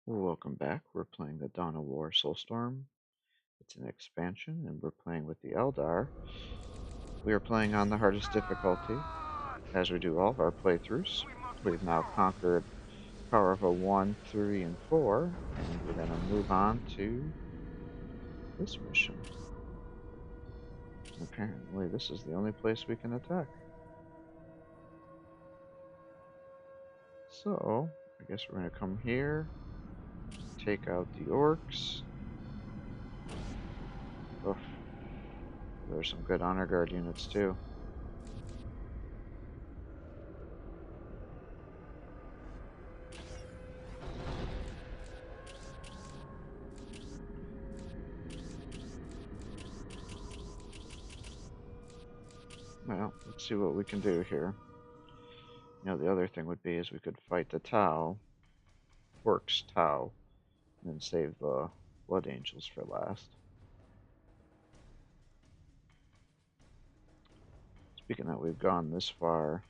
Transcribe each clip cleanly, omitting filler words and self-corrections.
Welcome back. We're playing the Dawn of War Soulstorm. It's an expansion, and we're playing with the Eldar. We are playing on the hardest difficulty, as we do all of our playthroughs. We've now conquered powerful 1, 3, and 4, and we're going to move on to this mission. Apparently, this is the only place we can attack. So, I guess we're going to come here, take out the orcs. Oof. There's some good honor guard units too. Well, let's see what we can do here. You know, the other thing would be is we could fight the Tau, Orcs Tau, and then save the Blood Angels for last. Speaking of, we've gone this far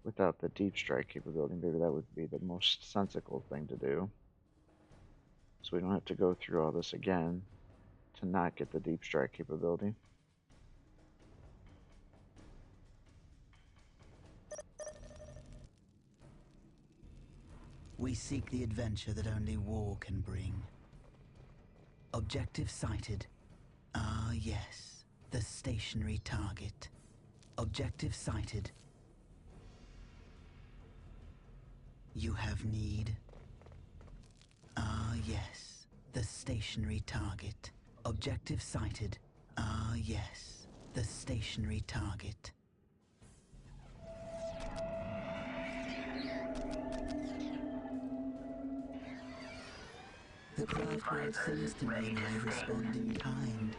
without the deep strike capability. Maybe that would be the most sensible thing to do. So we don't have to go through all this again to not get the deep strike capability. We seek the adventure that only war can bring. Objective sighted. Ah, yes. The stationary target. Objective sighted. You have need. Ah, yes. The stationary target. Objective sighted. Ah, yes. The stationary target. The craft world sings to me and I respond in kind.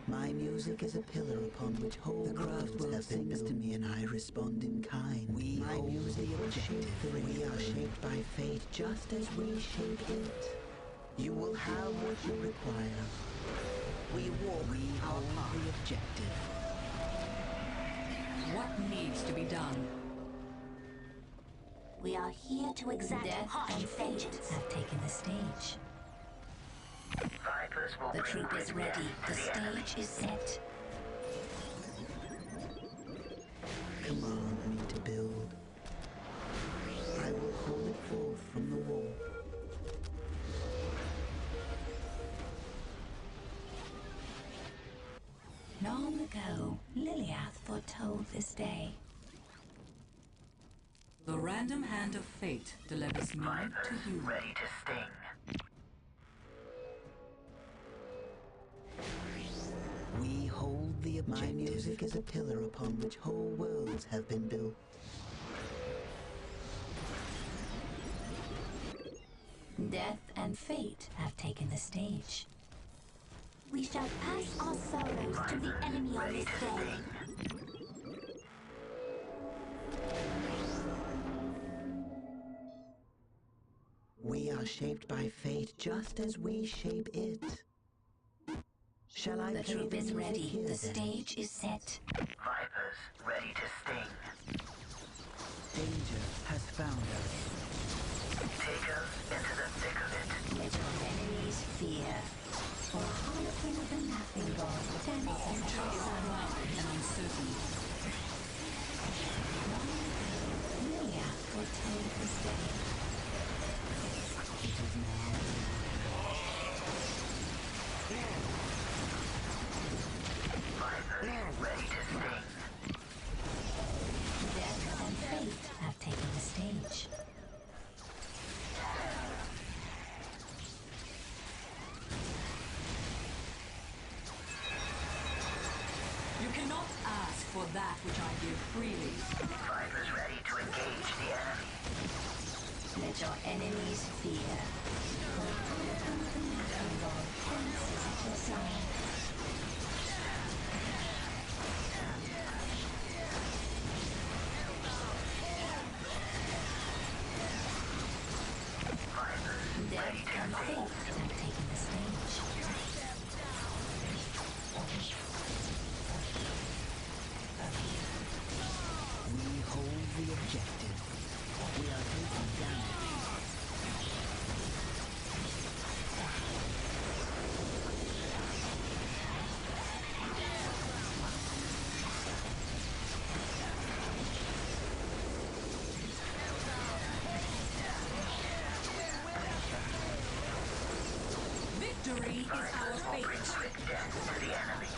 My music is a pillar upon which whole worlds have been built. To me and I respond in kind. My music is shaped, we are shaped by fate, just as we shape it. You will have what you require. We walk our path. The objective. What needs to be done? We are here to exact Death and fate have taken the stage. The troop is ready. The stage is set. Command me to build. I will hold it forth from the wall. Long ago, Liliath foretold this day. The random hand of fate delivers me to you. Ready to sting. We hold the objective. My music is a pillar upon which whole worlds have been built. Death and fate have taken the stage. We shall pass our sorrows to the enemy on this day. We are shaped by fate just as we shape it. Shall I The play troop the is music ready. here, The then? stage is set. Vipers ready to sting. Danger has found us. Take us into the thick of it. Let your enemies fear. For a harlequin of the laughing god dances at your side. And uncertain. Liliath foretold this day. It is now. Vipers ready to sting. Death and fate have taken the stage. You cannot ask for that which I give freely. Vipers ready to engage the enemy. Let your enemies fear. For a harlequin of the laughing god dances at your side. Death and fate have taken the stage. We hold the objective. We are taking damage. Victory is our fate. Quick death to the enemy.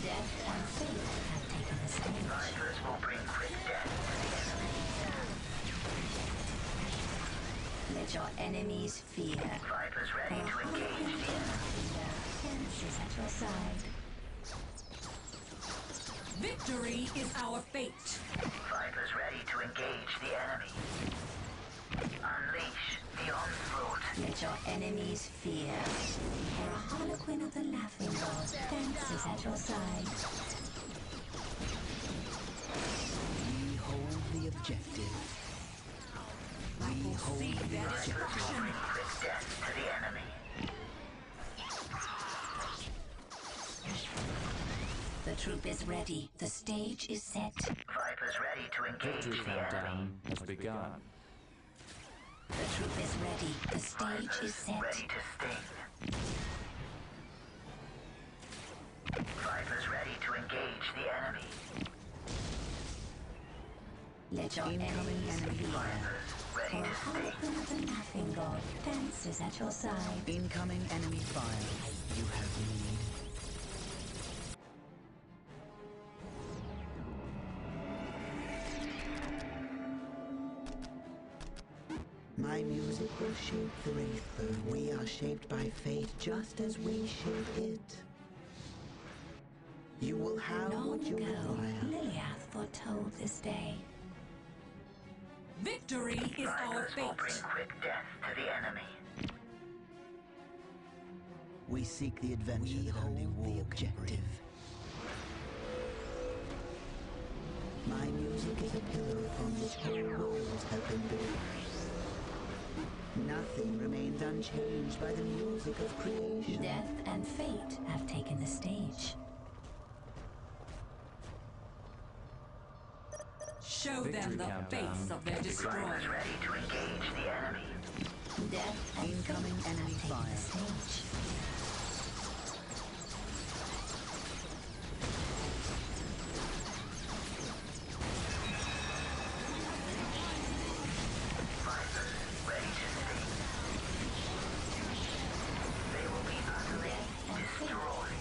Death and fate have taken the stage. Vipers will bring quick death to the enemy. Let your enemies fear. Vipers ready to engage the enemy. Fence is at your side. Victory is our fate. Vipers ready to engage the enemy. Unleash the onslaught. Let your enemies fear. For a harlequin of the laughing god, fence is at your side. We hold the objective. We hold See the their objective. destruction. Quick death to the enemy. The troop is ready. The stage is set. Vipers ready to engage Victory the enemy. countdown has begun. The troop is ready. The stage is set. Ready to sting. Vipers ready to engage the enemy. Let your Incoming enemies enemy fear. fire. Ready For a to sting. harlequin of the laughing god, fence is at your side. Incoming enemy fire. You have need. My music will shape the wraith. We are shaped by fate just as we shape it. You will have Long what you ago, require. Liliath foretold this day. Victory is our Vipers will bring fate. quick death to the enemy. We seek the adventure that only war can bring. My music is a pillar upon which whole worlds have been built. Nothing remains unchanged by the music of creation. Death and fate have taken the stage. Show them Victory the countdown face of their has destroyer. Vipers ready to engage the enemy. Death and Incoming fate enemy have taken fire. the stage. Vipers ready to sting. They will be utterly destroyed.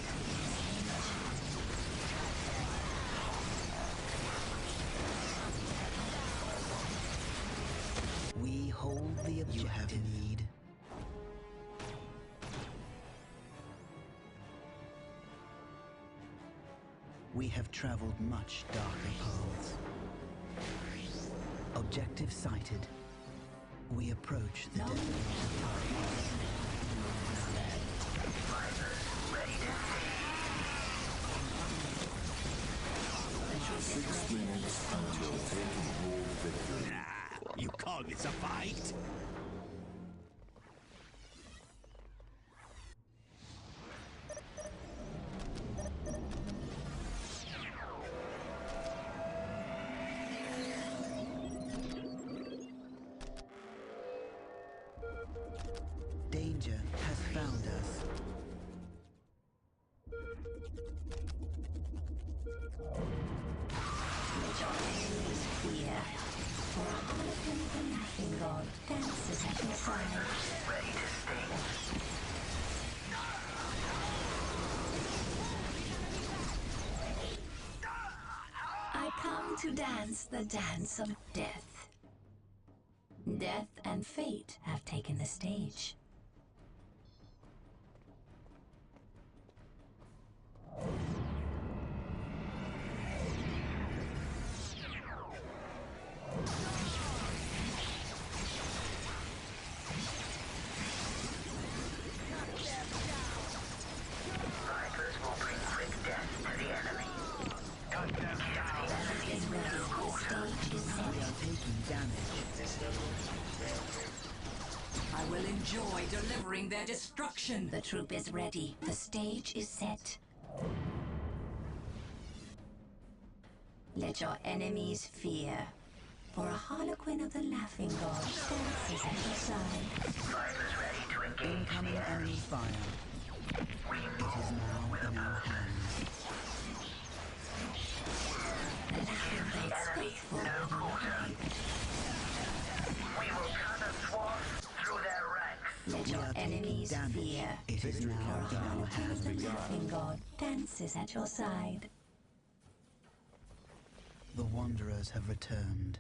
We hold the objective. You have need. We have traveled much darker paths. Objective sighted. We approach the desert. Vipers ready to sting. You call this a fight? Danger has found us. Let your enemies fear. For a harlequin of the laughing god, fence is at your side. Ready to sting. I come to dance the dance of death. Death and fate have taken the stage. Vipers will bring quick death to the enemy. Is ready. The stage is We set. are taking damage. I will enjoy delivering their destruction. The troop is ready. The stage is set. Let your enemies fear. For a harlequin of the laughing god, fence is at your side. Vipers ready to engage Incoming the enemy. enemy fire. We It is now in our hands. The laughing god's faithful. No quarter. We will cut a swath through their ranks. Let We your are taking Enemies damage. fear. It is now in our hands. The laughing god dances at your side. The Wanderers have returned.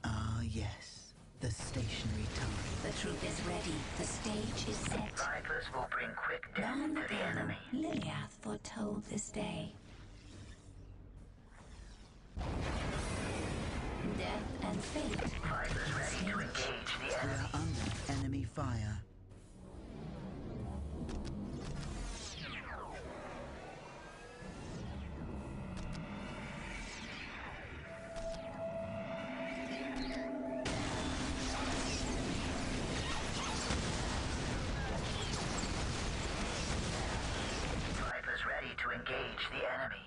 Ah, yes. The stationary time. The troop is ready. The stage is set. Vipers will bring quick death Long to the ago, enemy. Liliath foretold this day. Death and fate have Vipers taken the ready to stage. engage the We enemy. are under enemy fire. Vipers ready to engage the enemy.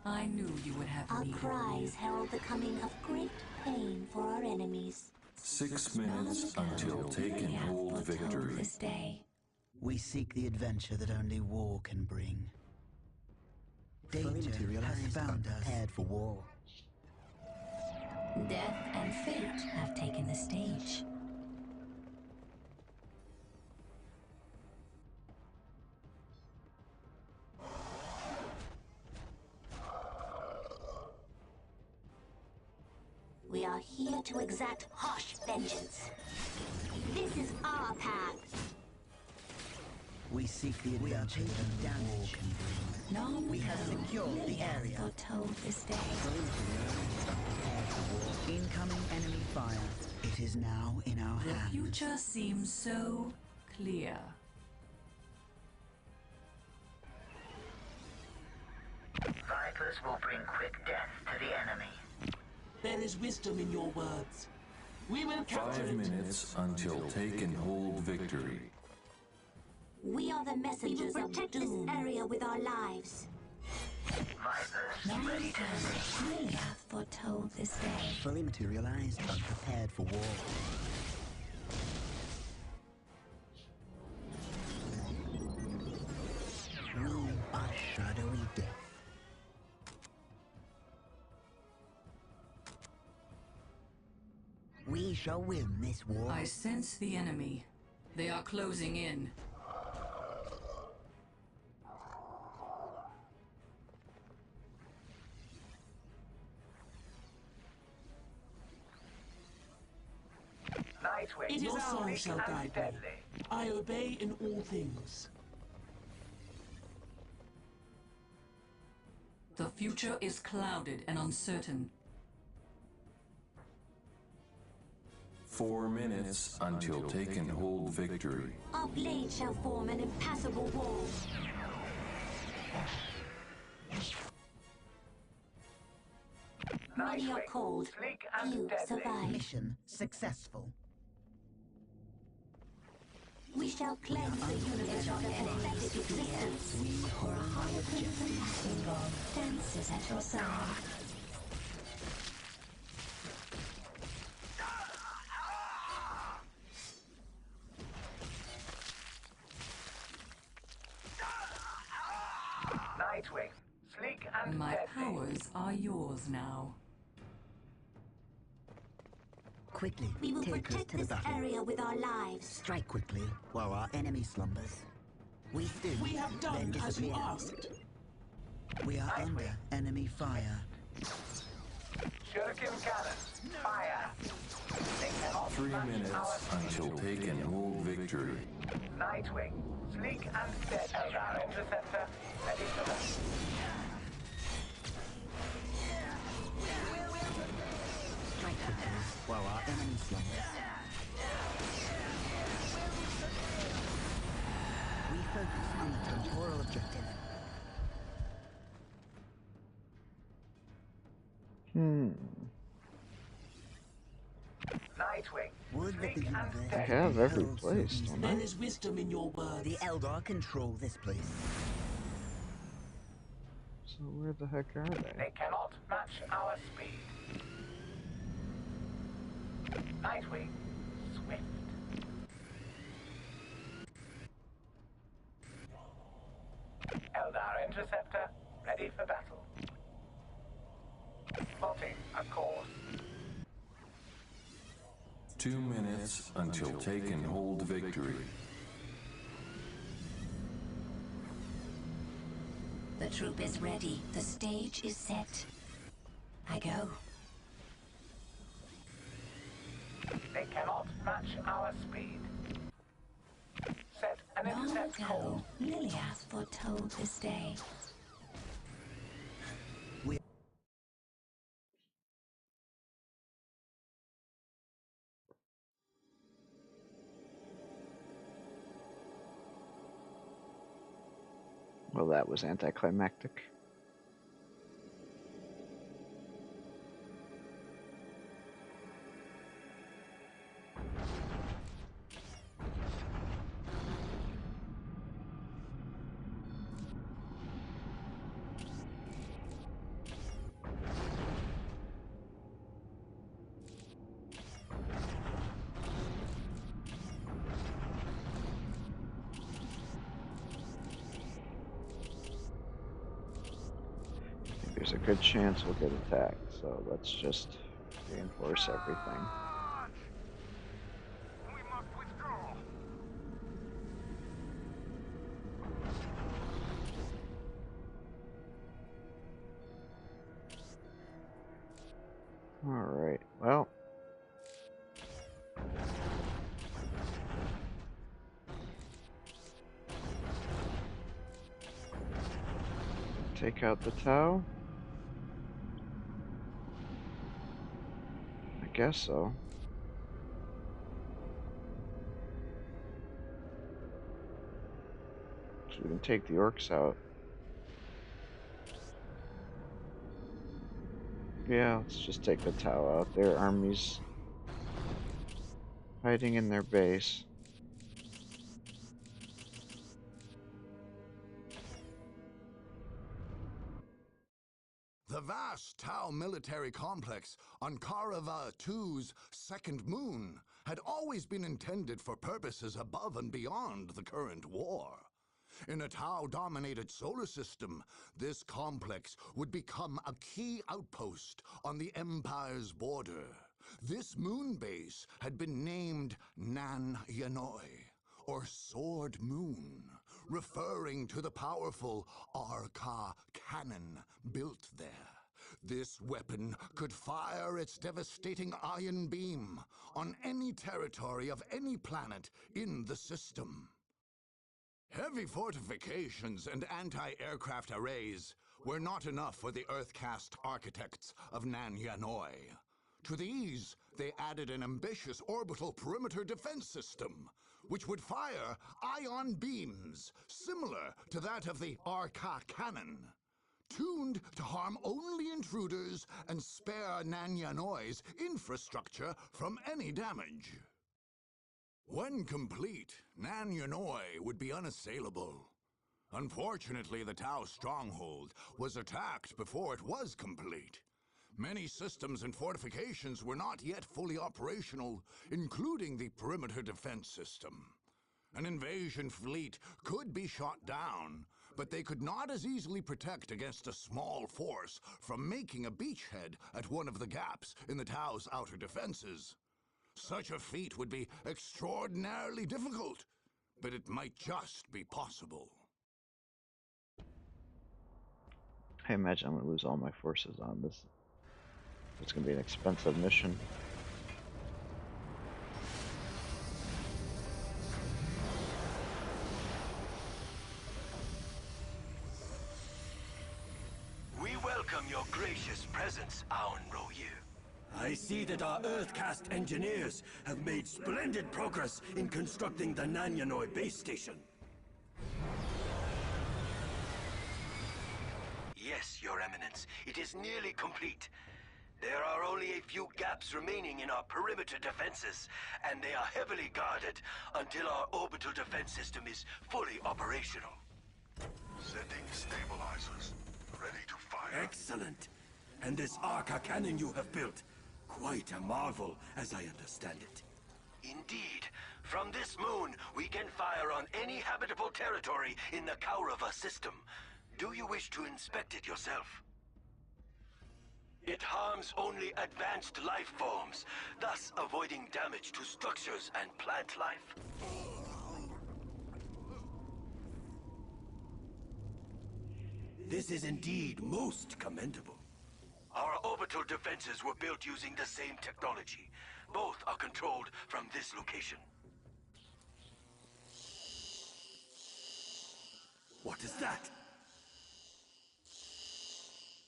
I knew you would have Our me. cries herald the coming of great pain for our enemies. 6 minutes until taken Liliath hold foretold victory. this day. We seek the adventure that only war can bring. Danger has found us. Prepared for war. Death and fate have taken the stage. We are here to exact harsh vengeance. This is our path. We seek the adventure that only war can bring. Long We have ago, secured the Liliath area. foretold this day. Prepared for war. Incoming enemy fire. It is now in our The hands. future seems so clear. Vipers will bring quick death to the enemy. There is wisdom in your words. We will capture 5 it. minutes until taken hold victory. We are the messengers of protect this area with our lives. Vipers ready to engage. Liliath foretold this day. Fully materialized and prepared for war. We are shadowy death. We shall win this war. I sense the enemy. They are closing in. Nightwing, It is your our sleek shall and guide me. deadly. I obey in all things. The future is clouded and uncertain. 4 minutes until taken hold victory. Our blade shall form an impassable wall. Many are Nightwing, cold. sleek and Few deadly. survive. Mission successful. We shall cleanse the universe of pathetic existence. We hold Our crimson laughing god dances at your side. Nightwing, sleek and My deadly. powers are yours now. Quickly, We will take us protect to the this battle. area with our lives. Strike quickly while our enemy slumbers. We still We have done then as you disappear. asked. We are under enemy fire. Shuriken cannon, fire. They cannot 3 match minutes our until speed. taken hold victory. Nightwing, sleek and dead. Eldar interceptor, ready for battle. Strike quickly while our enemy slumbers. We focus on the temporal objective. Nightwing, Would that the sleek and universe I dead. have every held so place, easily. don't There I? is wisdom in your words. The Eldar control this place. So where the heck are they? They cannot match our speed. Nightwing, swift. Eldar interceptor, ready for battle. Plotting a course. 2 minutes until take and hold victory. The troop is ready. The stage is set. I go. They cannot match our speed. Set an Long intercept ago, course. Liliath foretold this day. Well, that was anticlimactic. There's a good chance we'll get attacked, so let's just reinforce everything. We must withdraw. Alright, well. Take out the Tau? I guess so. So we can take the orcs out. Yeah, let's just take the Tau out. Their army's hiding in their base. The vast Tau military complex on Karava II's second moon had always been intended for purposes above and beyond the current war. In a Tau-dominated solar system, this complex would become a key outpost on the Empire's border. This moon base had been named Nan Yanoi, or Sword Moon, referring to the powerful Arca cannon built there. This weapon could fire its devastating ion beam on any territory of any planet in the system. Heavy fortifications and anti-aircraft arrays were not enough for the Earth-cast architects of Nan Yanoi. To these, they added an ambitious orbital perimeter defense system, which would fire ion beams similar to that of the Arca cannon, tuned to harm only intruders and spare Nan Yanoi's infrastructure from any damage. When complete, Nan Yanoi would be unassailable. Unfortunately, the Tau stronghold was attacked before it was complete. Many systems and fortifications were not yet fully operational, including the perimeter defense system. An invasion fleet could be shot down, but they could not as easily protect against a small force from making a beachhead at one of the gaps in the Tau's outer defenses. Such a feat would be extraordinarily difficult, but it might just be possible. I imagine I'm going to lose all my forces on this. It's going to be an expensive mission. We welcome your gracious presence, Aun Royu. I see that our Earth-cast engineers have made splendid progress in constructing the Nan Yanoi base station. Yes, Your Eminence, it is nearly complete. There are only a few gaps remaining in our perimeter defenses, and they are heavily guarded until our orbital defense system is fully operational. Setting stabilizers. Ready to fire. Excellent. And this Arca cannon you have built, quite a marvel, as I understand it. Indeed. From this moon, we can fire on any habitable territory in the Kaurava system. Do you wish to inspect it yourself? It harms only advanced life forms, thus avoiding damage to structures and plant life. This is indeed most commendable. Our orbital defenses were built using the same technology. Both are controlled from this location. What is that?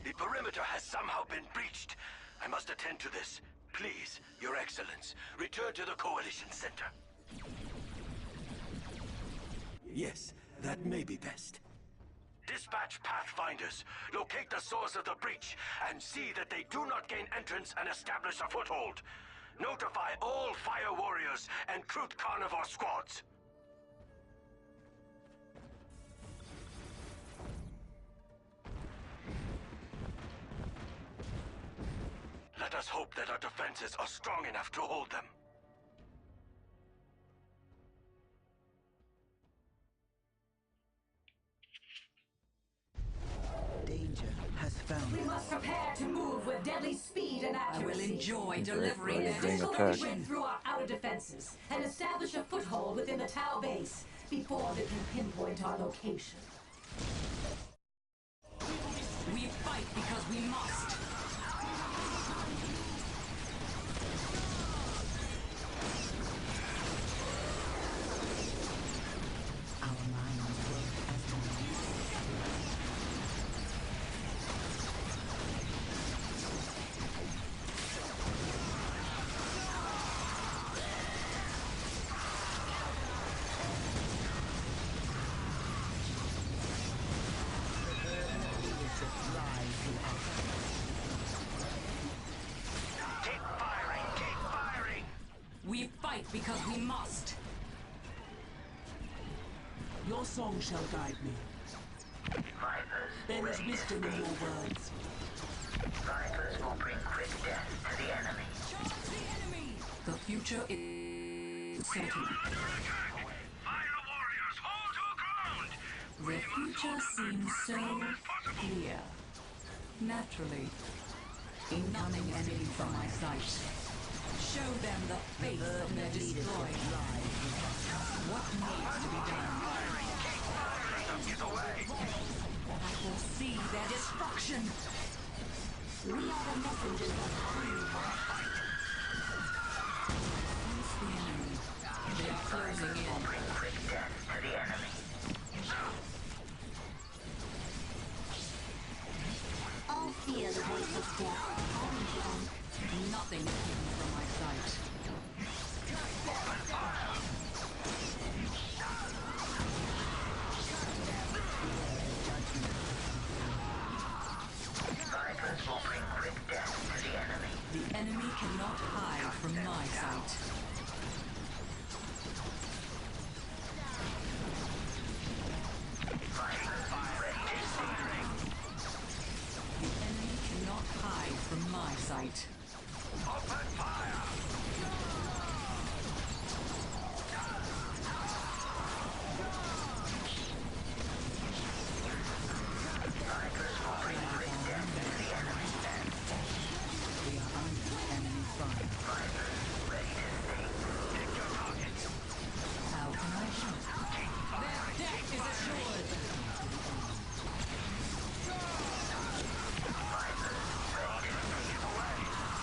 The perimeter has somehow been breached. I must attend to this. Please, Your Excellence, return to the Coalition Center. Yes, that may be best. Dispatch Pathfinders, locate the source of the breach, and see that they do not gain entrance and establish a foothold. Notify all Fire Warriors and Truth Carnivore squads. Let us hope that our defenses are strong enough to hold them. Danger has found We must prepare to move with deadly speed and accuracy. I will enjoy delivering Being a physical attacked. engine through our outer defenses and establish a foothold within the Tau base before they can pinpoint our location. We fight because we must. our minds work as one. Keep firing! Keep firing! We fight because we must. Your song shall guide me. Vipers, There is wisdom in your words. Vipers will bring quick death to the enemy. Charge the enemy! The future is certain. Fire warriors, hold your ground! The future seems so clear. Naturally. Incoming enemy from my sight. Show them the fate of their destroyer. What needs to be done? I will see their destruction. We are the messengers of fight. Face the enemy. They are closing in. Bring quick death to the enemy. All fear the voice of death. Nothing is hidden from my sight. Vipers will bring quick death to the enemy. The enemy cannot hide from my sight. The enemy cannot hide from my sight. Open fire! Vipers will bring quick death to the enemy. We are under enemy fire. Vipers ready to sting. Pick your targets! How can I help? Their death is assured. Vipers ready to sting away.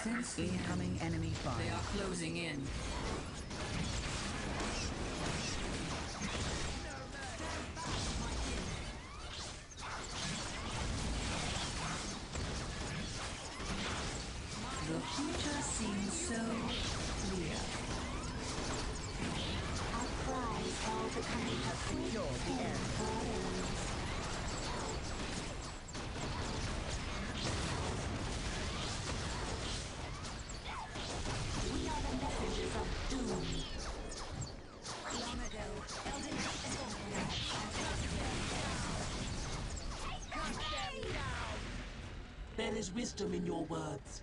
Sense the Incoming enemy fire. They are closing in. The future seems so clear. Our cries all the coming of Secure the air. We are the messengers of doom. Long ago, Elden There is wisdom in your words.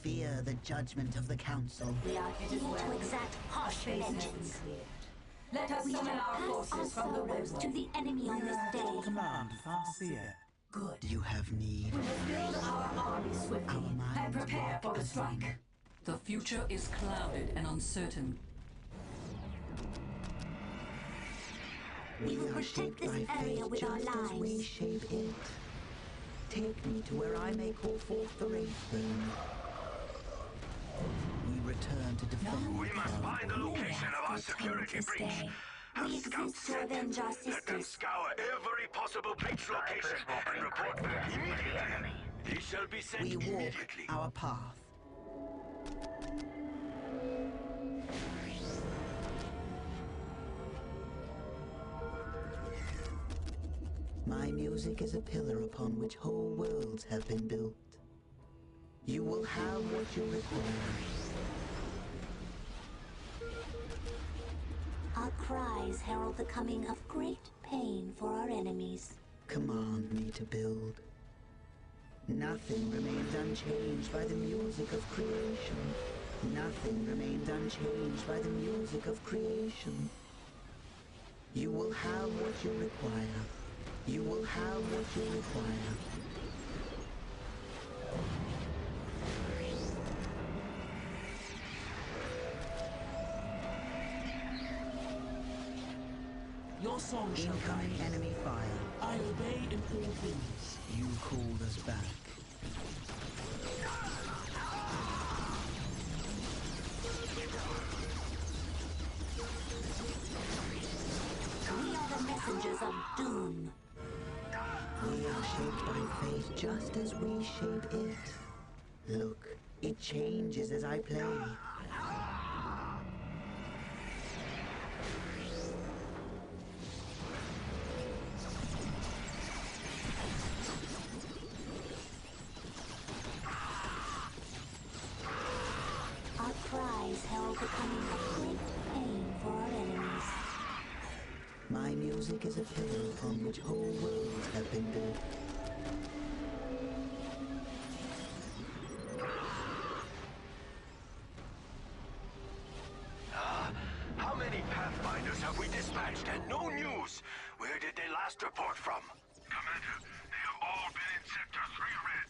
Fear the judgment of the council. We are here to exact harsh vengeance. Let us We shall summon our pass our forces from the sorrows river. to the enemy on this day. Command, Classiest. Good. You have need. We will build our army swiftly Our minds and prepare work for the as strike. one. The future is clouded and uncertain. We will are protect shaped this by area fate with our just as we lives. shape it. Take me to where I may call forth the Wraithbone. We return to defend. We must find the location of our security breach. Have We scouts exist to sent. avenge our Let them sisters. scour every possible breach location and report back immediately. They shall be sent We walk immediately. our path. My music is a pillar upon which whole worlds have been built. You will have what you require. Our cries herald the coming of great pain for our enemies. Command me to build. Nothing remains unchanged by the music of creation. Nothing remains unchanged by the music of creation. You will have what you require. You will have what you require. Your song shall Incoming guide. enemy fire. I obey in all things. You called us back. We are the messengers of doom. We are shaped by fate just as we shape it. Look, it changes as I play. Our cries herald the coming of great pain for our enemies. My music is a pillar upon which whole worlds have been built. How many Pathfinders have we dispatched and no news? Where did they last report from? Commander, they have all been in Sector 3 Red.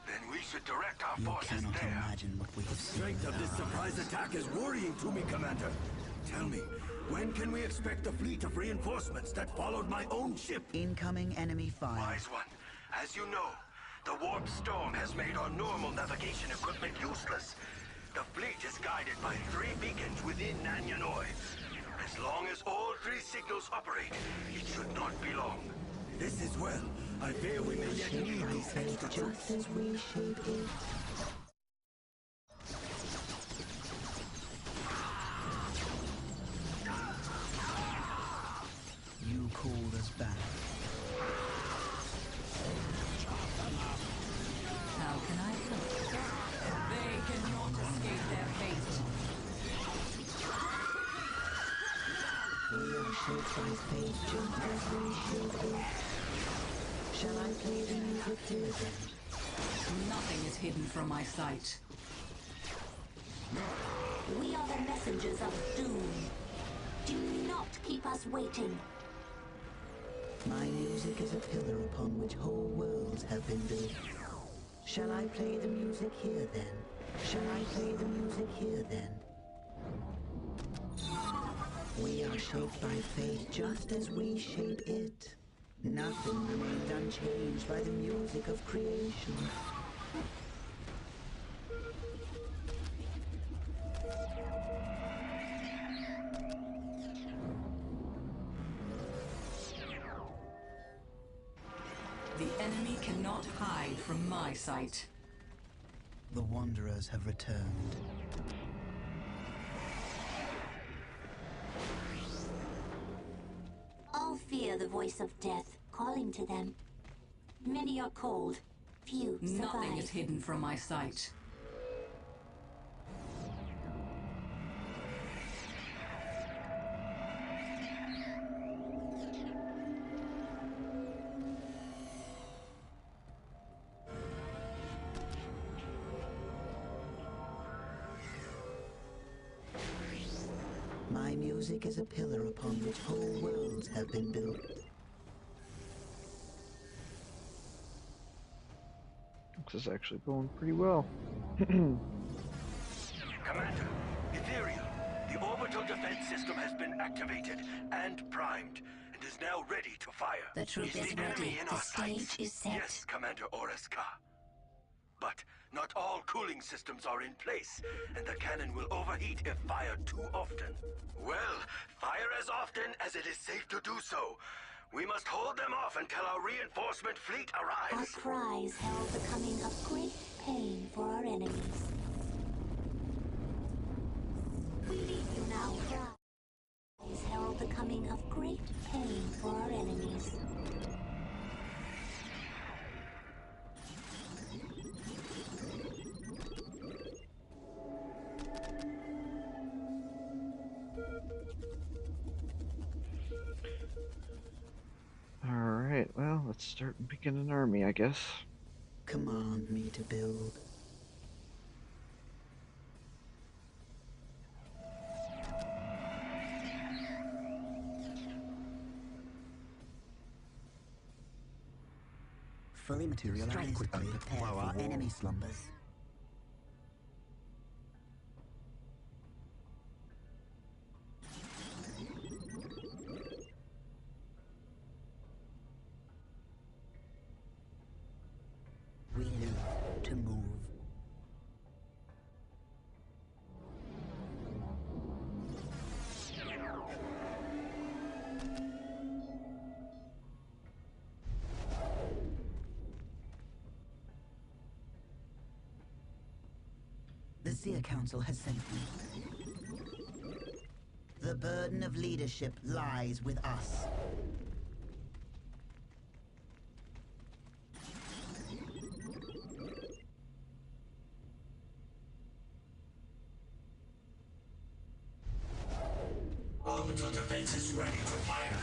Then we should direct our You forces cannot there. imagine what we have The seen. strength of this surprise attack is worrying to me, Commander. Tell me, when can we expect the fleet of reinforcements that followed my own ship? Incoming enemy fire. Wise one, as you know, the Warp Storm has made our normal navigation equipment useless. The fleet is guided by 3 beacons within Nanyanoi. As long as all 3 signals operate, it should not be long. This is well. I fear we may yet Shaped need by these fate extra just troops. as we shape it. You called us back. How can I help? They cannot escape their fate. We are shaped by fate just as we shape it. Shall I play the music here then? Nothing is hidden from my sight. We are the messengers of doom. Do not keep us waiting. My music is a pillar upon which whole worlds have been built. Shall I play the music here then? Shall I play the music here then? We are shaped by fate just as we shape it. Nothing remains unchanged by the music of creation. The enemy cannot hide from my sight. The Wanderers have returned. All fear the voice of death calling to them. Many are cold, few survive. Nothing is hidden from my sight. My music is a pillar upon which whole worlds have been built. This is actually going pretty well. Commander, Ethereal, the orbital defense system has been activated and primed, and is now ready to fire. The troop is the enemy ready. in The our stage sights? is set. Yes, Commander Oreska. But not all cooling systems are in place, and the cannon will overheat if fired too often. Well, fire as often as it is safe to do so. We must hold them off until our reinforcement fleet Our arrives. cries herald the coming of great pain for our enemies. We leave you now, cries herald the coming of great pain for our enemies. Alright, well, let's start picking an army, I guess. Command me to build. Fully materialized and prepared while our enemy slumbers. We live to move. The Seer Council has sent me. The burden of leadership lies with us. Orbital defense is ready to fire.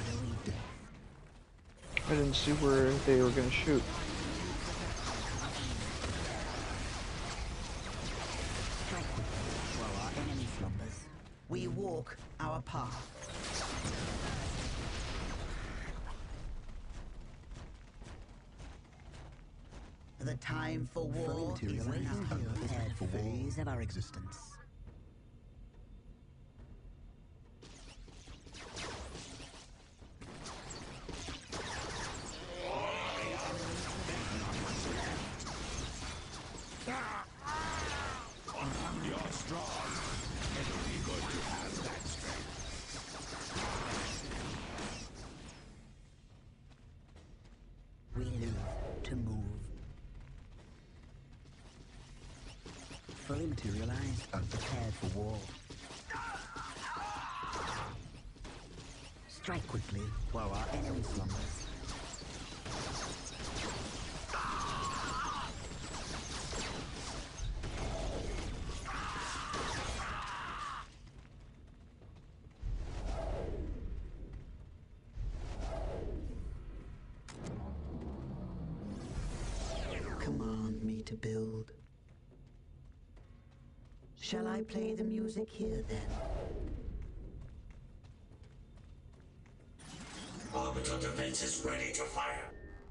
I didn't see where they were going to shoot. While our enemy slumbers, we walk our path. The time for war is now. Prepared for phase of our existence. You're strong. It'll be good to have that strength. We live to move. Fully materialized and prepared for war. Strike quickly while our enemy slumbers. Command me to build. Shall I play the music here then? Orbital defense is ready to fire.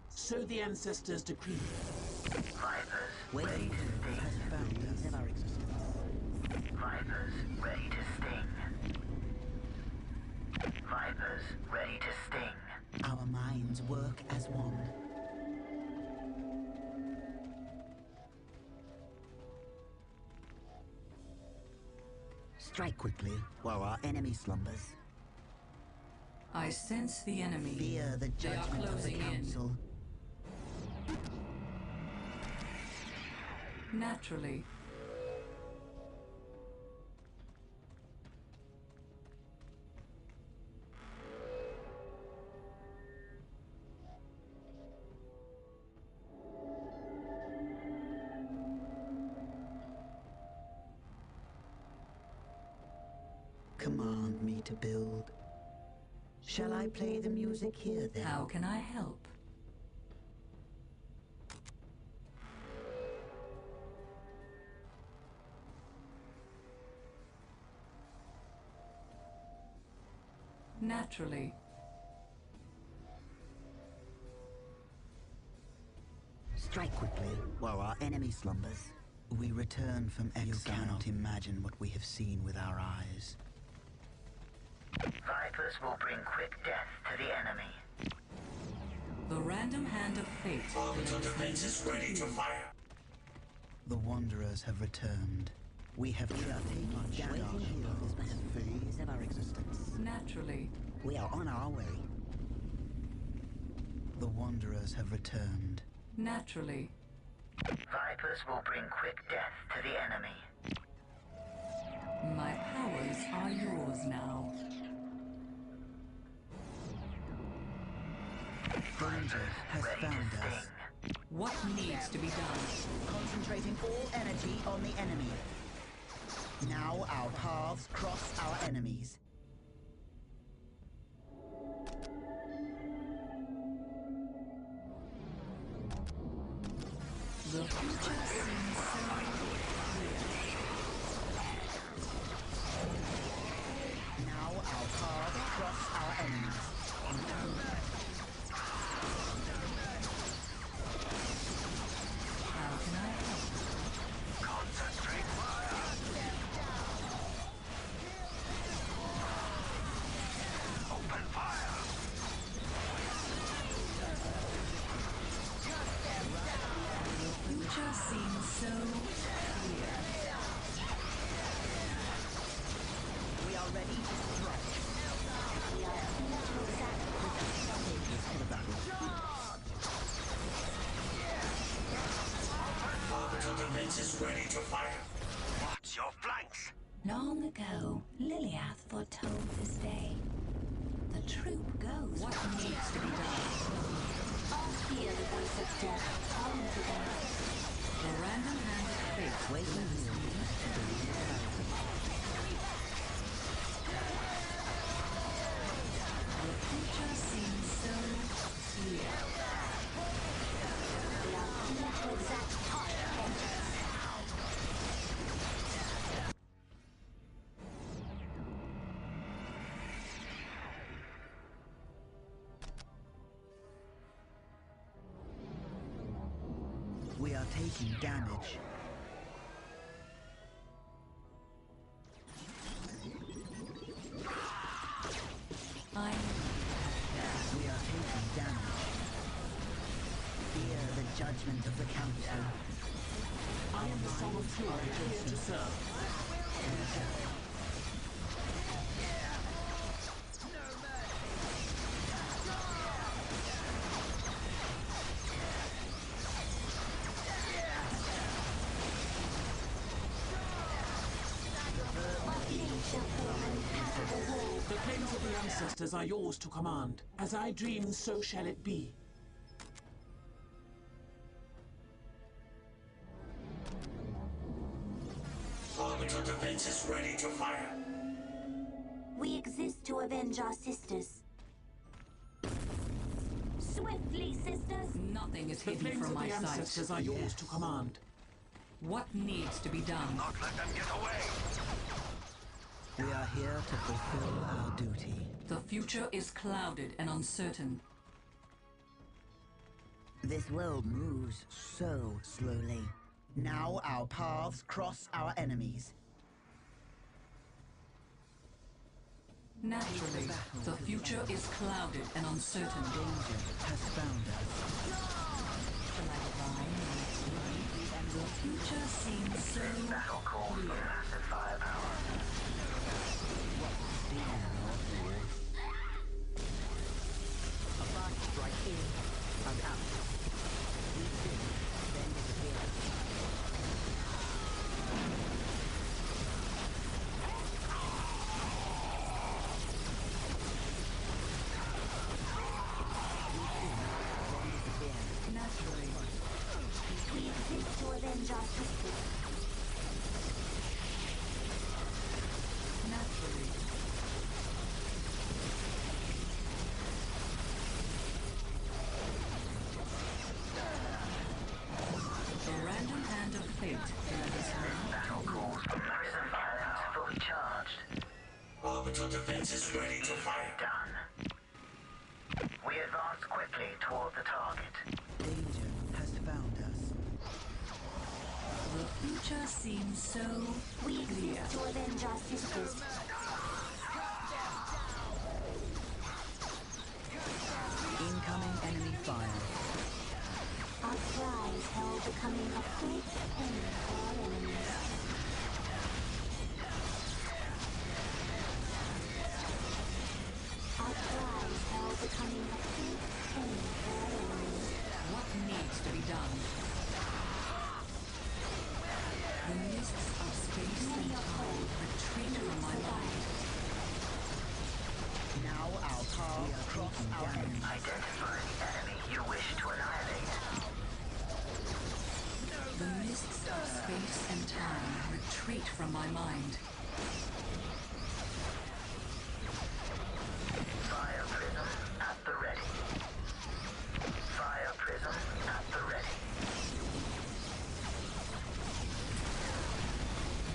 So the ancestors decreed. Vipers Waiting has found us of our existence. Vipers ready to sting. Vipers ready to sting. Our minds work as one. Strike quickly while our enemy slumbers. I sense the enemy. Fear the They are judgment of the closing in. council. Naturally. Command me to build. Shall I play the music here then? How can I help? Naturally. Strike quickly while our enemy slumbers. We return from exile. You cannot imagine what we have seen with our eyes. Vipers will bring quick death to the enemy. The random hand of fate. Orbital defense is ready to fire. The Wanderers have returned. We have taken Waiting here is but a phase of our existence. Naturally. We are on our way. The Wanderers have returned. Naturally. Vipers will bring quick death to the enemy. My powers are yours now. Danger has found us. What needs to be done? Concentrating all energy on the enemy. Now our paths cross our enemies. The future seems so clear. Now our paths cross our enemies. How can I help? Concentrate fire! Open fire! The future seems so clear. We are ready to strike. We are here to attack. For the battle. Orbital defense is ready to fire. Watch your flanks! Long ago, Liliath foretold this day. The troop goes. What needs to be done? All fear the voice of death. All into them. The random hand of fate. Waiting here. The future seems so clear. We are here to exact hot vengeance. We are taking damage. We are taking damage. Fear the judgment of the council. I am the Song of Fury, here to serve. The claims of the ancestors are yours to command. As I dream, so shall it be. Orbital defense is ready to fire. We exist to avenge our sisters. Swiftly, sisters! Nothing is The hidden claims from of my the sight. ancestors are yours to command. What needs to be done? Not let them get away! We are here to fulfill our duty. The future is clouded and uncertain. This world moves so slowly. Now our paths cross our enemies. Naturally, the future is clouded and uncertain. Danger has found us. The future seems so Battle calls for massive firepower. A fast strike in and out. We spin, then disappear. Naturally. We exist to avenge our sisters. Naturally. The random hand of fate led us on. Battle calls for prison cannons fully charged. Orbital defenses ready to fire. Done. We advance quickly toward the target. Danger has found us. The future seems so We clear. exist to avenge our sisters. Incoming enemy fire. Our cries herald the coming of great pain for our enemies. Our cries herald the coming of great pain for our enemies. What needs to be done? The mists of space and time retreat from my mind. Now our paths cross our enemies. Identify the enemy you wish to annihilate. The mists of space and time retreat from my mind. Fire prism at the ready. Fire prism at the ready.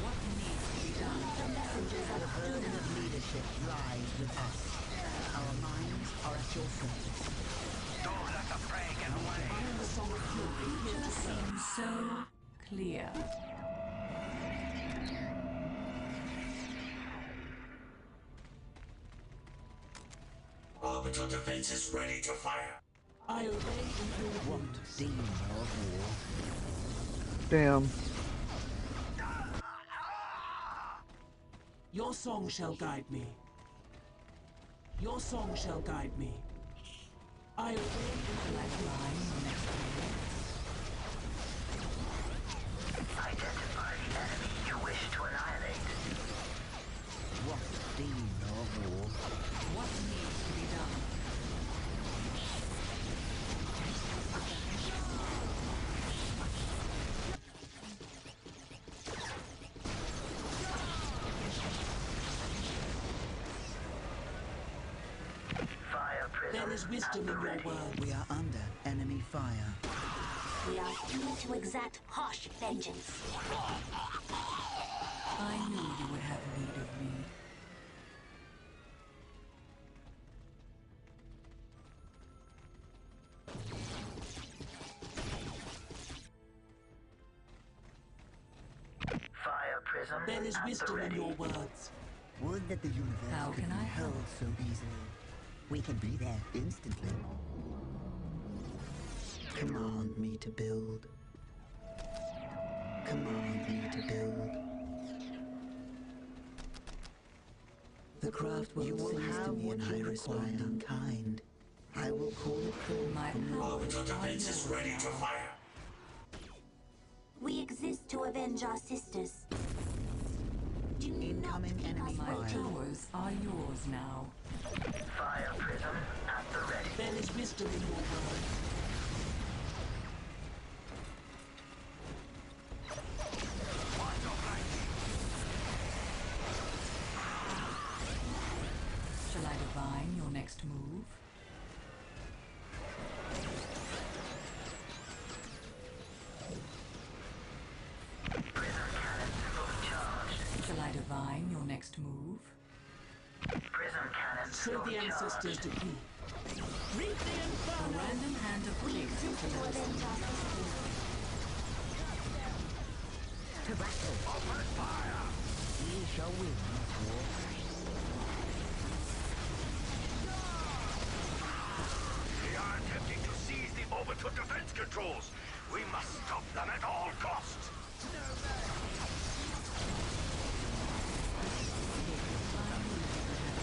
What needs to be done? The messengers The of burden doom. of leadership lies with us. Our minds are at your service. Don't let the prey get away. I am the song of fury here to Future serve. seems so clear. Orbital defenses ready to fire. I obey imperial What orders. demon of war? Damn. Your song shall guide me. Your song shall guide me. I obey imperial orders. Identify the enemy you wish to annihilate. What demon of war? What needs to be done? Fire prism There is wisdom at in the your ready. words. We are under enemy fire. We are here to exact harsh vengeance. I knew you would have need of me. Fire prism There is at the wisdom in ready. your words. Would that the universe How could can be I help? held so easily. We can be there instantly. Command me to build. Command me to build. The craft will seems to me, and I respond in kind. I will call it forth My from powers Orbital are defenses yours ready now. to fire. We exist to avenge our sisters. Do not Incoming keep enemy us My fire. waiting. powers are yours now. Fire prism at the ready. There is wisdom in your words. Shall I divine your next move? Prism cannons fully charged. Shall I divine your next move? Prism cannons So fully the ancestors charged. decree. Reap the The inferno! random hand of We fate exist to led us avenge our sisters. To battle! Open fire! We shall win this war. They are attempting to seize the orbital defense controls. We must stop them at all costs. I knew you would have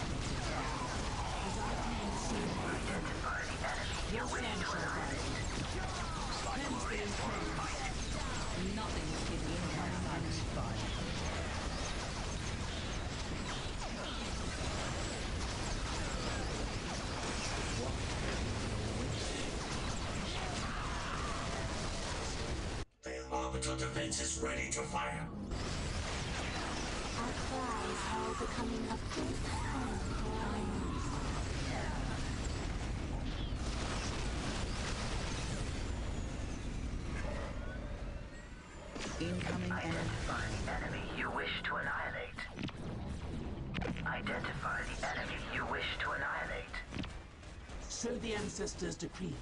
Orbital defenses ready to fire. Our cries herald the coming of great pain for our enemies. Incoming Identify the enemy you wish to annihilate. Identify the enemy you wish to annihilate. So the ancestors decree.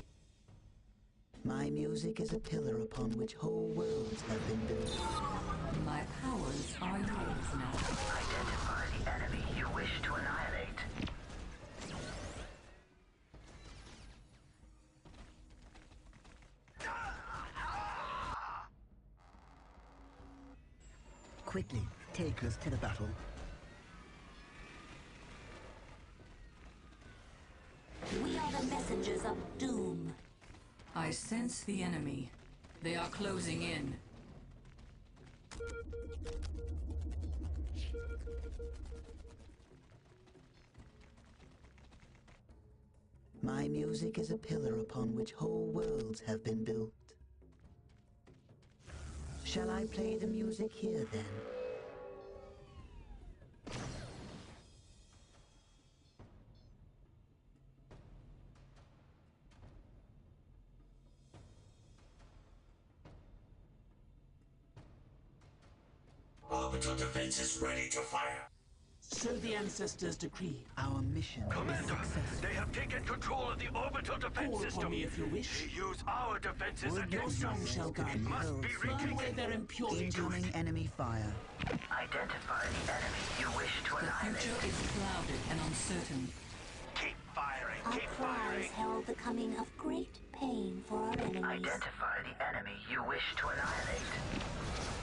My music is a pillar upon which whole worlds have been built. My powers are yours now. Identify the enemy you wish to annihilate. Quickly, take us to the battle. We are the messengers of doom. I sense the enemy. They are closing in. My music is a pillar upon which whole worlds have been built. Shall I play the music here then? Orbital defenses ready to fire. So the ancestors decree. Our mission Commander, is successful. they have taken control of the orbital defense Call system. upon me if you wish. They use our defenses Your against song us. shall guide It me. must be Burn away retaken. their impurity. Incoming enemy fire. Identify the enemy you wish to The annihilate. future is clouded and uncertain. Keep firing, Our keep cries firing. herald the coming of great pain for our enemies. Identify the enemy you wish to annihilate.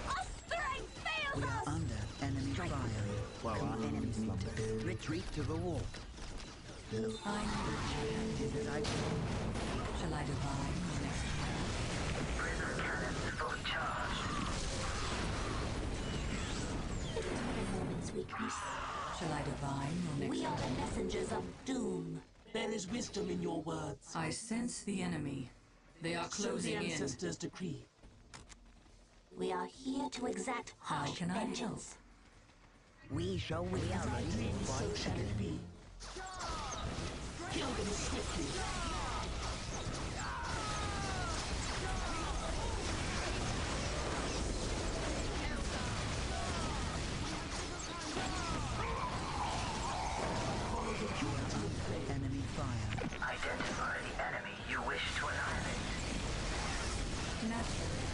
Our strength fails We are us! under enemy fire. While our enemies need to build. Retreat to the wall. I need Changes that I Shall I divine your next plan? Prism cannons fully charged. It was but a moment's weakness. Shall I divine your next We are plan? the messengers of doom. There is wisdom in your words. I sense the enemy. They are So the closing in. ancestors decree. We are here to exact How harsh can I help? vengeance. We shall win. We are ready. So shall it be. Kill them swiftly. Enemy fire. Identify the enemy you wish to annihilate. Naturally.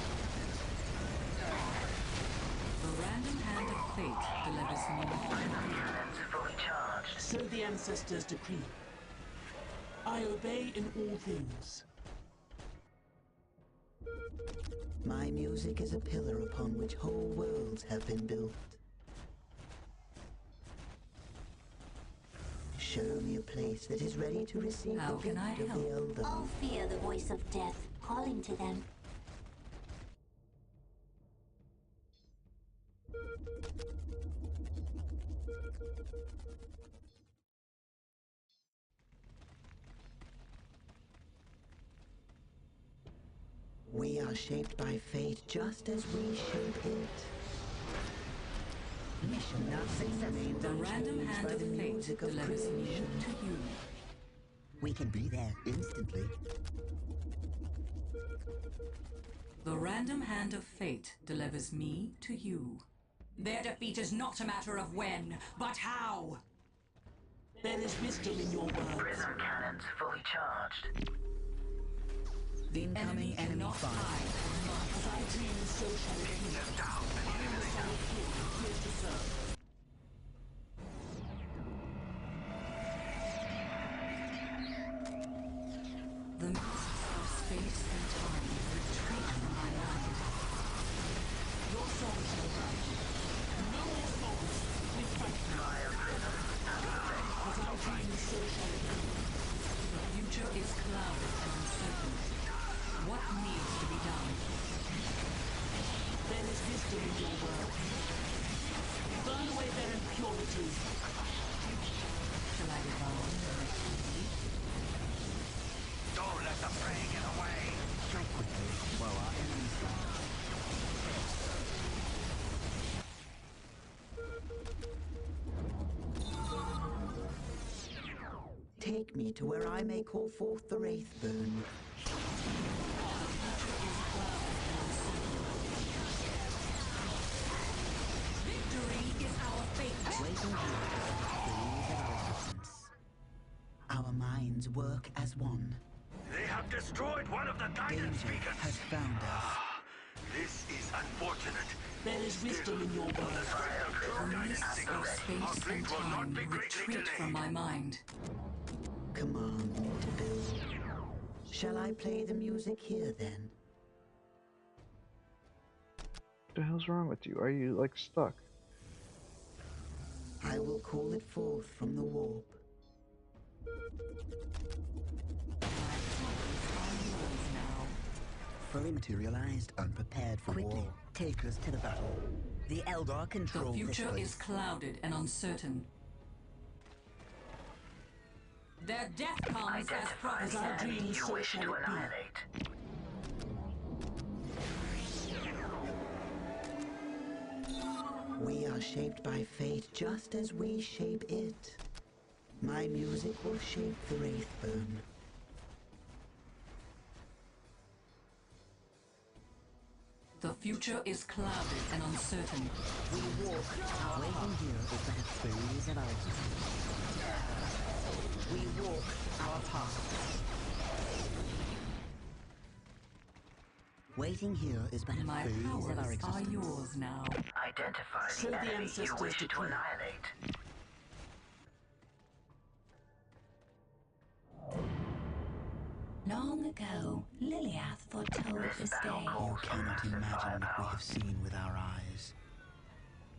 The random hand of fate delivers me. Cannons fully charged. So the ancestors decree. I obey in all things. My music is a pillar upon which whole worlds have been built. Show me a place that is ready to receive How the can I gift of the help? eldar. All fear the voice of death calling to them. We are shaped by fate just as we shape it. Mission not successful. The random hand by of the fate music of delivers me creation. to you. We can be there instantly. The random hand of fate delivers me to you. Their defeat is not a matter of when, but how. There is wisdom in your words. Prism cannons fully charged. The incoming enemy cannot fire. hide. As I dream, so shall it be. I am the son of King, here to serve. The mists of space and time retreat from my mind. Your song shall guide you. No more songs. We fight now. As I dream, so shall it be. The future is clouded and uncertain. What needs to be done? There is wisdom in your words. Burn take me to where I may call forth the Wraithburn. Victory is our fate. Waiting here is the our essence. Our minds work as one. They have destroyed one of the guidance Danger beacons. has found us. This is unfortunate. There is wisdom in your words. The mists of space and time retreat from my mind. Command me to build. Shall I play the music here then? What the hell's wrong with you? Are you like stuck? I will call it forth from the warp. Fully materialized, unprepared for war. Take us to the battle. The Eldar control The future this place. is clouded and uncertain. Their death comes as As our dreams, so shall it be. We are shaped by fate just as we shape it. My music will shape the Wraithburn. The future is clouded and uncertain. We walk. Our waiting here is but a phase of our existence. We walk our path. Waiting here is but a My phase powers of our are existence. yours now. Identify So the the enemy you ancestors wish to decree. annihilate. Long ago, Liliath foretold this day. You cannot imagine what we have seen with our eyes.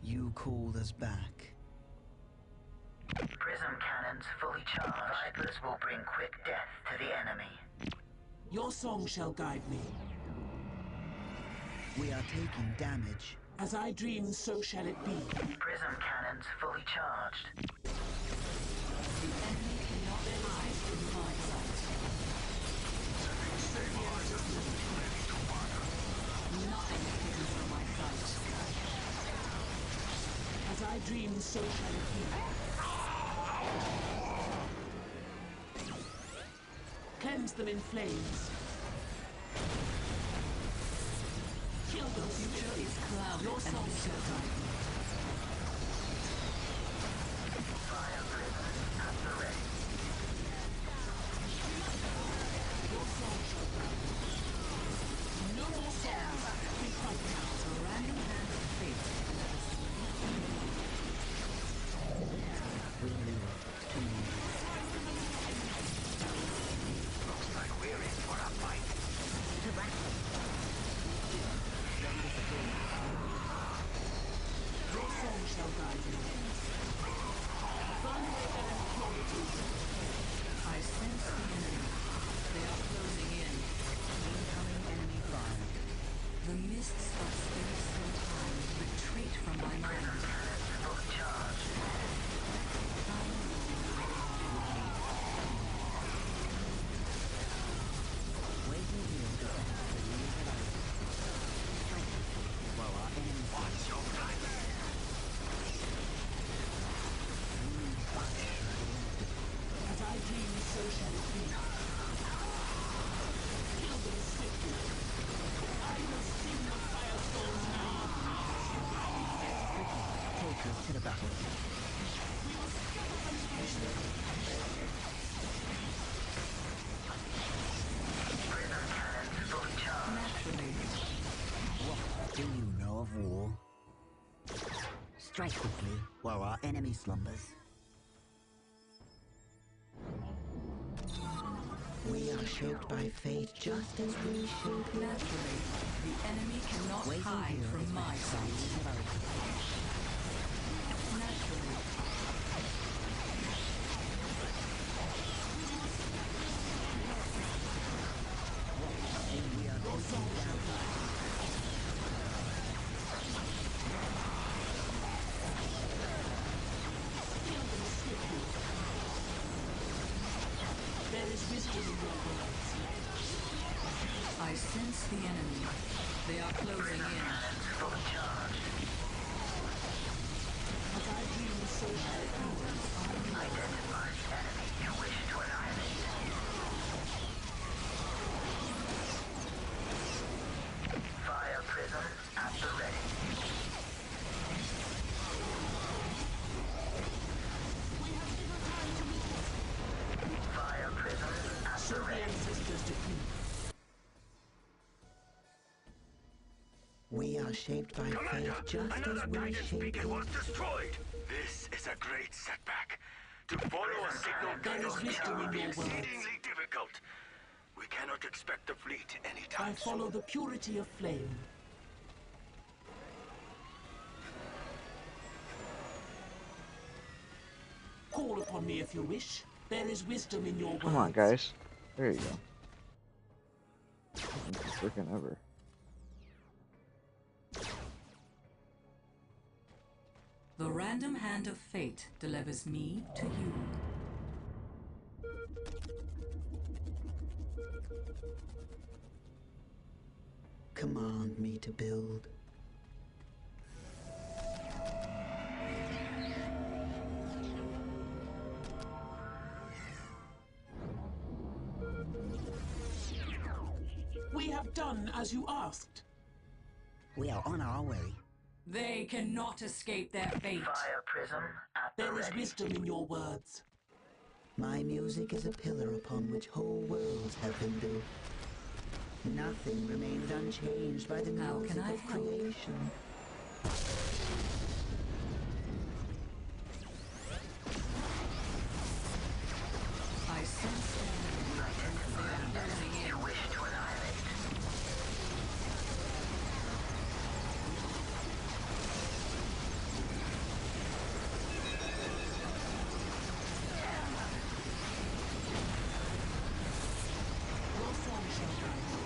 You called us back. Prism cannons fully charged. Vipers will bring quick death to the enemy. Your song shall guide me. We are taking damage. As I dream, so shall it be. Prism cannons fully charged. The enemy cannot hide from my sight. Nothing hidden from my sight. As I dream, so shall it be. Cleanse them in flames. Kill The them. future is clouded Your and song shall uncertain. guide me. Fire prism at the ready. Your song shall guide me. No more songs. We fight now. The random hand of fate. We live to move. Looks like we're in for a fight. To battle. Then disappear. Your song shall guide me. Thunder and purity. I sense the enemy. They are closing in. Incoming enemy fire. The mists of space and time retreat from my mind. Fully charged. Waiting here is but a phase of our existence. While our enemies What's your plan? As I dream, so shall it be. Kill them swiftly. I will sing the firestorm's name. take us to the battle. What do you know of war? Strike quickly while our enemy slumbers. We are shaped by fate just as we shape it. Naturally, the enemy cannot Waiting hide here from is my my sight. Naturally. We are taking down. There is wisdom in your words. I sense the enemy. They are closing in. As I Identify enemy you wish to annihilate. Fire prism at the ready. Fire prism at the ready. We are shaped by fate just as Another we guidance shape beacon it. was destroyed. This is a great setback. To follow a signal There is wisdom will in be your words. exceedingly difficult. We cannot expect the fleet anytime I follow soon. the purity of flame. Call upon me if you wish. There is wisdom in your words. Come on, guys. There you go. Freaking ever. The random hand of fate delivers me to you. Command me to build. We have done as you asked. We are on our way. They cannot escape their fate. Fire prism at the There is ready. wisdom in your words. My music is a pillar upon which whole worlds have been built. Nothing remains unchanged by the How music can I of help? creation. I sense them. You wish to annihilate. Your song shall guide you.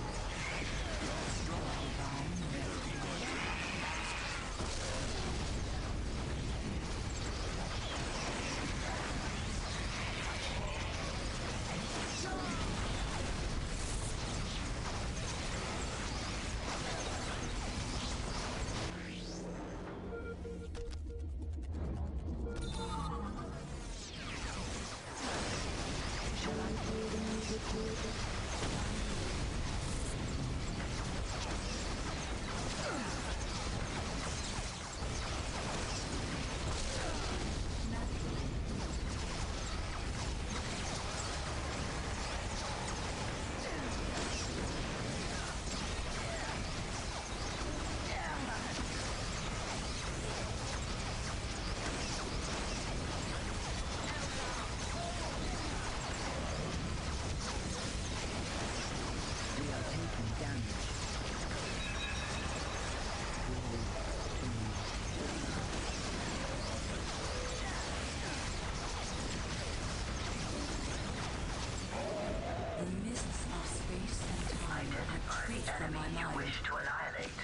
The mists of space and time retreat from my You mind. wish to annihilate.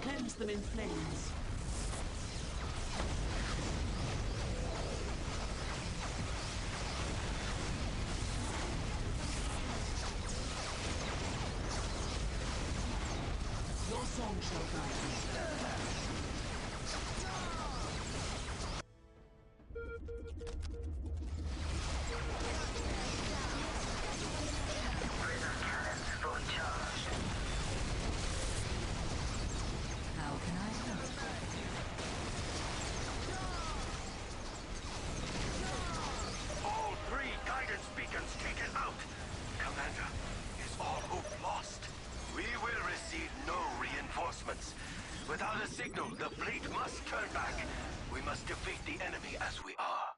Cleanse them in flames. Your song shall guide you. Prism cannons fully charged. How can I help? All 3 guidance beacons taken out. Commander, is all hope lost? We will receive no reinforcements. Without a signal, the fleet must turn back. We must defeat the enemy as we are.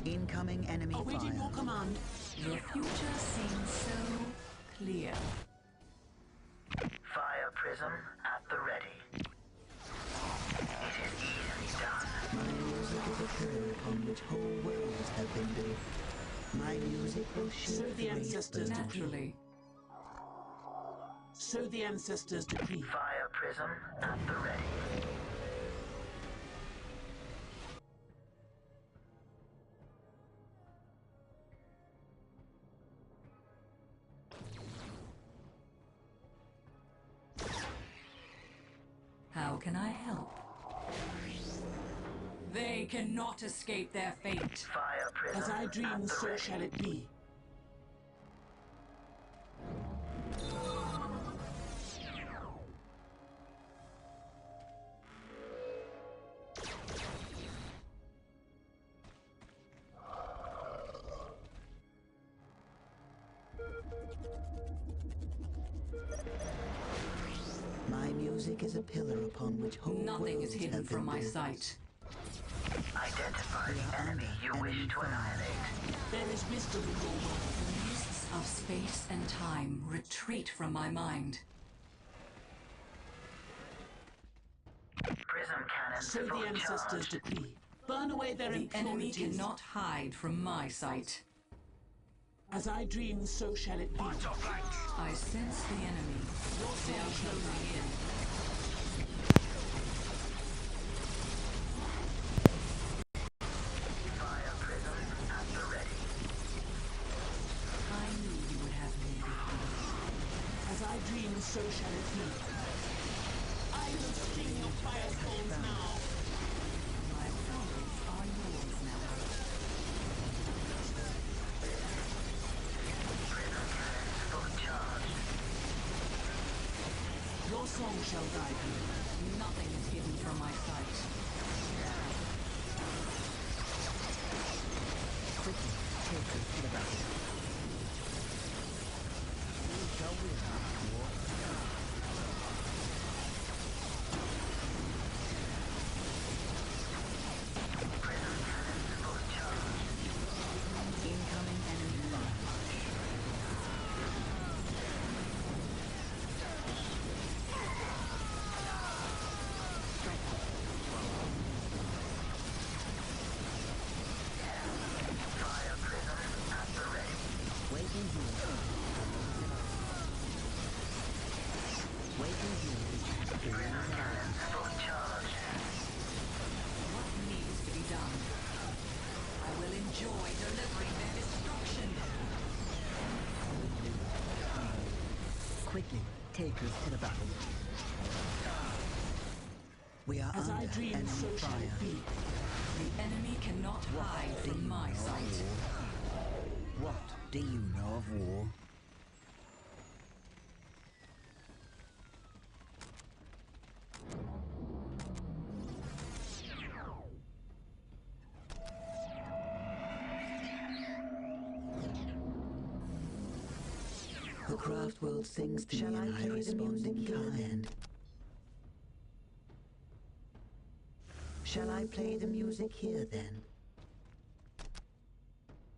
Incoming enemy Awaiting your fire. command. The future seems so clear. Fire prism at the ready. It is easily done. My music is a pillar upon which whole worlds have been built. My music will So shape the the race ancestors burn. Naturally. So the ancestors decree. Fire prism at the ready. can I help? They cannot escape their fate. Fire prism. As I dream, at the so ready. shall it be. My music is a pillar upon which whole Nothing is worlds hidden have been from my built. sight. Identify the enemy you wish to annihilate. There is wisdom in your world. The mists of space and time retreat from my mind. Prism cannons So the fully ancestors charged. decree. Burn away their The enemy impurities. cannot hide from my sight. As I dream, so shall it be. I sense the enemy. They are closing in. Fire prism at the ready. I knew you would have need of me. As I dream, so shall it be. I will sing your firestorms now. My problems are yours now. Prism cannons fully charged. Your song shall guide you. Nothing is hidden from my sight. Quickly, take us to the battle. We shall win this war. Prism cannons fully charged. Incoming enemy fire. Fire prism at the ready. Waiting here. Waiting here. Prism cannons fully charged. What needs to be done? I will enjoy delivering their destruction. Quickly, take us to the battle. We are As under I dream, enemy so shall fire. it be. The enemy cannot hide Do you from my know of sight. war? What do you know of war? The craft world sings to me and I respond in kind. Shall I play the music here then?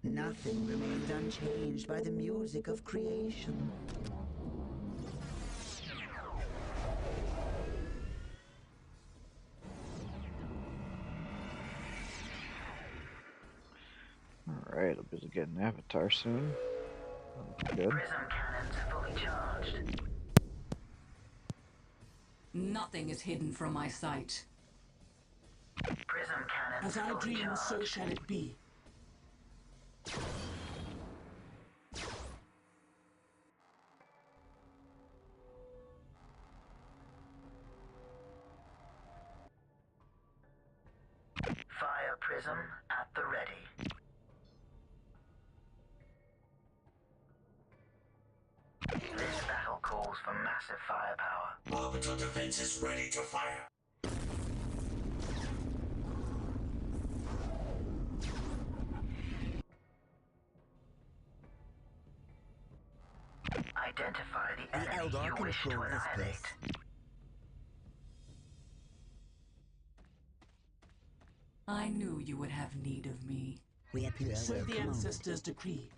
Nothing remains unchanged by the music of creation. Alright, I'll be able to get an avatar soon. That'll be good. Prism cannons fully charged. Nothing is hidden from my sight. Prism cannons As I fully dream, so charged. shall it be. Fire prism at the ready. This battle calls for massive firepower. Orbital defenses ready to fire. Identify the The enemy eldar you wish to control this annihilate. place. I knew you would have need of me. We appear So well the commanded. ancestors decree.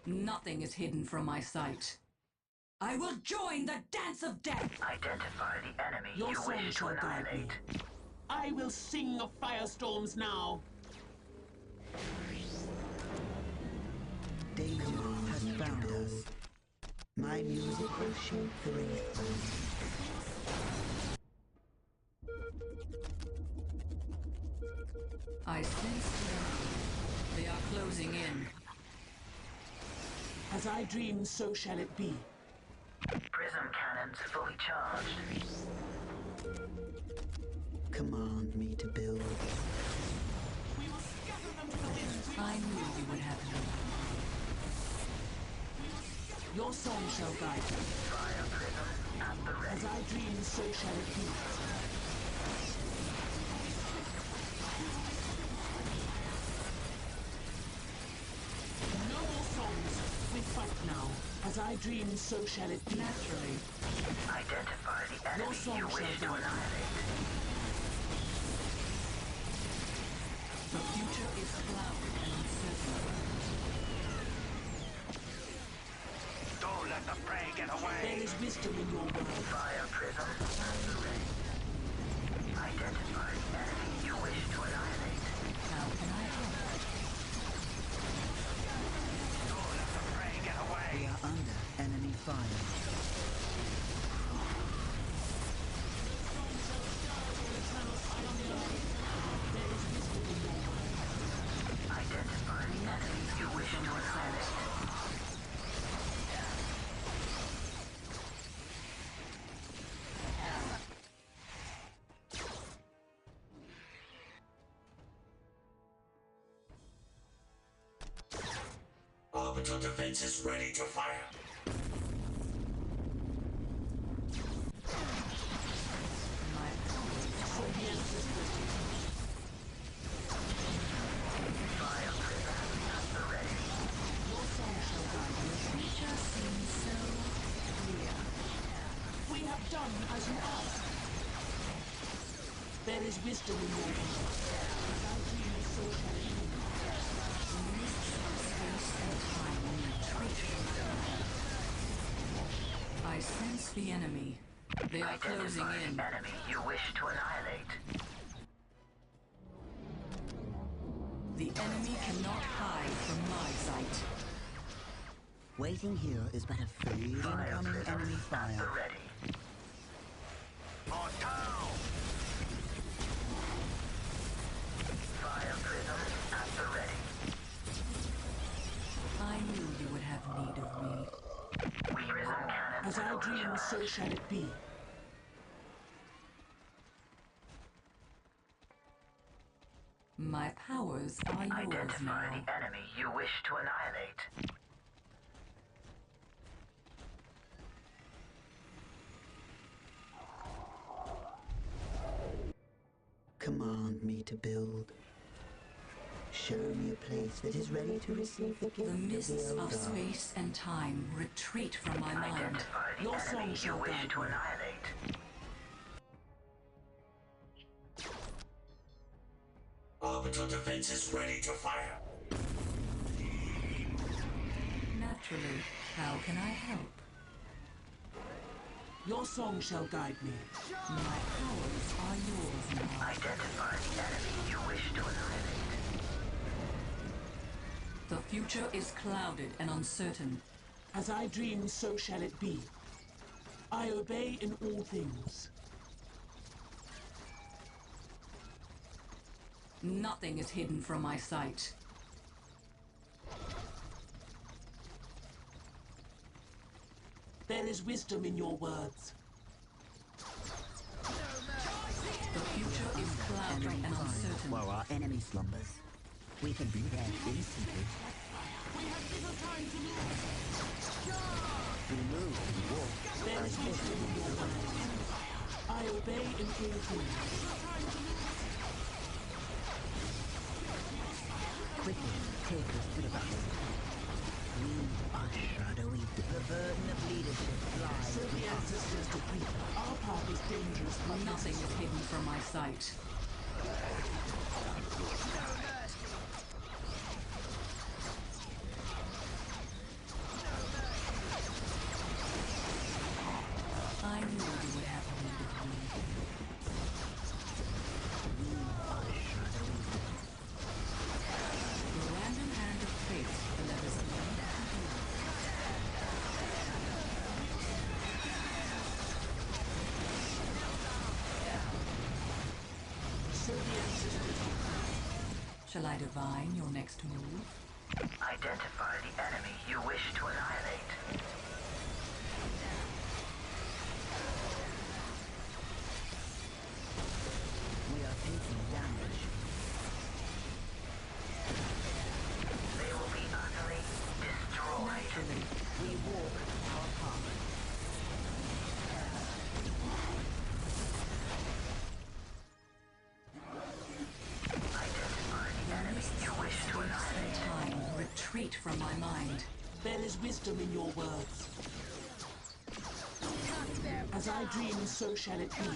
Nothing is hidden from my sight. I will join the dance of death! Identify the enemy Your you song wish to shall guide me. annihilate. I will sing of firestorms now. Danger has found us. My music will shake the wraith. I sense the enemy. They are closing in. As I dream, so shall it be. Prism cannons fully charged. Command me to build. We will scatter them to the winds. I knew you would have me. Your song shall guide me. Fire prism at the ready. As I dream, so shall it be. No more songs. We fight now. As I dream, so shall it be. Naturally. Identify the Your enemy song you wish shall to guide me. annihilate. The future is clouded and uncertain. Don't let the prey get There away! is wisdom in your word. Fire prism at the ready. Identify the enemy you wish to annihilate. How can I help? Don't let the prey get away! We are under enemy fire. Identify the enemy you wish to annihilate. Orbital defenses ready to fire. My Fire prism at the ready. Your song shall guide me. future seems so clear. We have done as you asked. There is wisdom in your word. As I dream, so shall it be. The mists of space and time retreat from my mind. I sense the enemy. They are closing Identify in. the enemy you wish to annihilate. The enemy cannot hide from my sight. Waiting here is but a fade. Incoming enemy The fire. ready. On down! Fire prism at the ready. I knew you would have need of me. Prism cannons As I fully dream, charged. so shall it be. My powers are yours Identify now. the enemy you wish to annihilate. Command me to build. Show me a place that is ready to receive the The gift mists of of the eldar. space and time retreat from my mind. Identify the Your enemy song you shall wish guide to me. annihilate. Orbital defenses ready to fire. Naturally, how can I help? Your song shall guide me. My powers are yours now. Identify the enemy you wish to annihilate. The future is clouded and uncertain. As I dream, so shall it be. I obey in all things. Nothing is hidden from my sight. There is wisdom in your words. The future is clouded and uncertain. While our enemy slumbers, we can be there instantly. We have little time to lose. We move, we walk. There is wisdom in your words. I obey in all things. Quickly, take us to the battle. We are shadowy. The burden of leadership lies So the with us. ancestors decree. Our path is dangerous, but Nothing is hidden from my sight. I knew you would have need of me. The random hand of fate delivers me. so the ancestors decree. Shall I divine your next move? Identify the enemy you wish to annihilate. We are taking damage. They will be utterly destroyed. Naturally, we walk our path. Identify the enemy you wish to annihilate. Time, retreat from my mind. There is wisdom in your words. As I dream, so shall it be.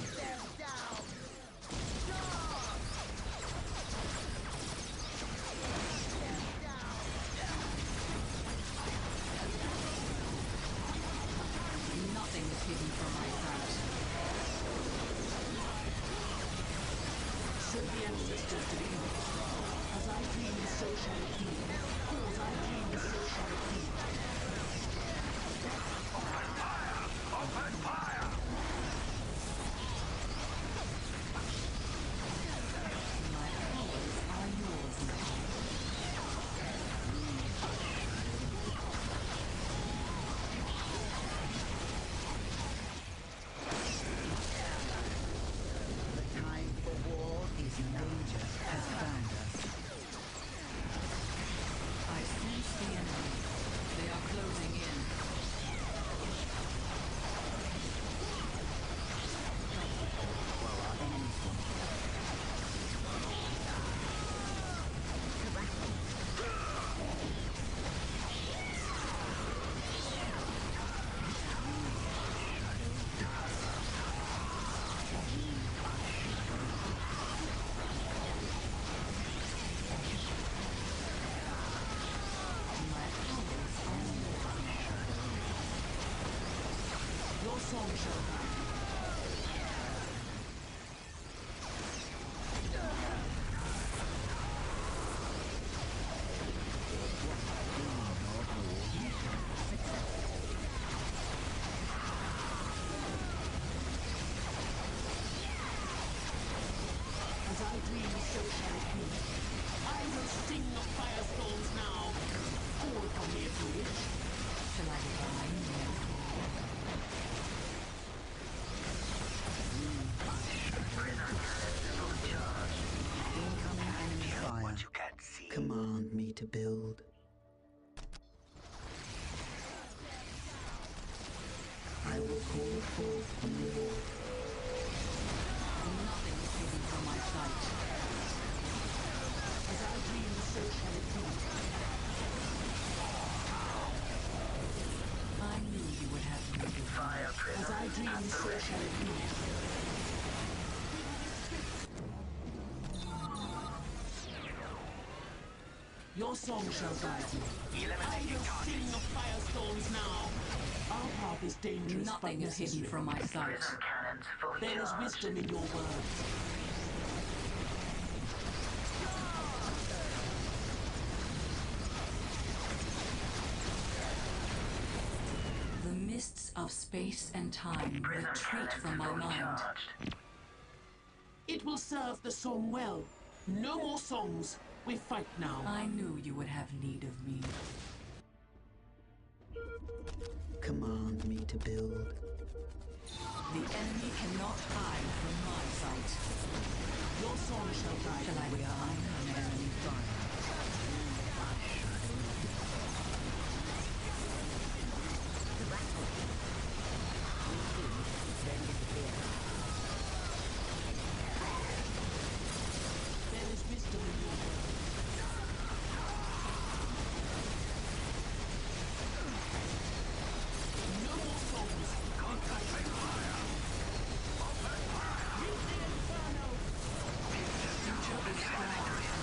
Nothing is hidden from my sight. Should the ancestors to be. As I dream, so shall it be. As I dream, so shall it be. Open fire! Open fire! My powers are yours now. The time for war is danger has found us. I sense the enemy. They are closing in. Your song shall guide you. As I dream, so shall it be. I will sing the firestorms now. Call for me if you wish. Shall I divine Incoming enemy fire. What you can't see. Command me to build. I will call forth new order. Nothing is hidden from my sight. As I dream, so shall it be. I knew you would have me. Fire As I dream, so shall it be. Your song shall guide you. I will sing the firestorms now. Our path is dangerous, Nothing but is hidden necessary. from my sight. Prison cannons fully There is charged. wisdom in your words. The mists of space and time Prison retreat cannons from my fully mind. charged. It will serve the song well. No more songs. We fight now. I knew you would have need of me. Command me to build. The enemy cannot hide from my sight. Your song shall guide Shall I you. divine an enemy fire? There is wisdom in your words. No more songs. Concentrate fire! Open fire! Reach the inferno. Future is strong.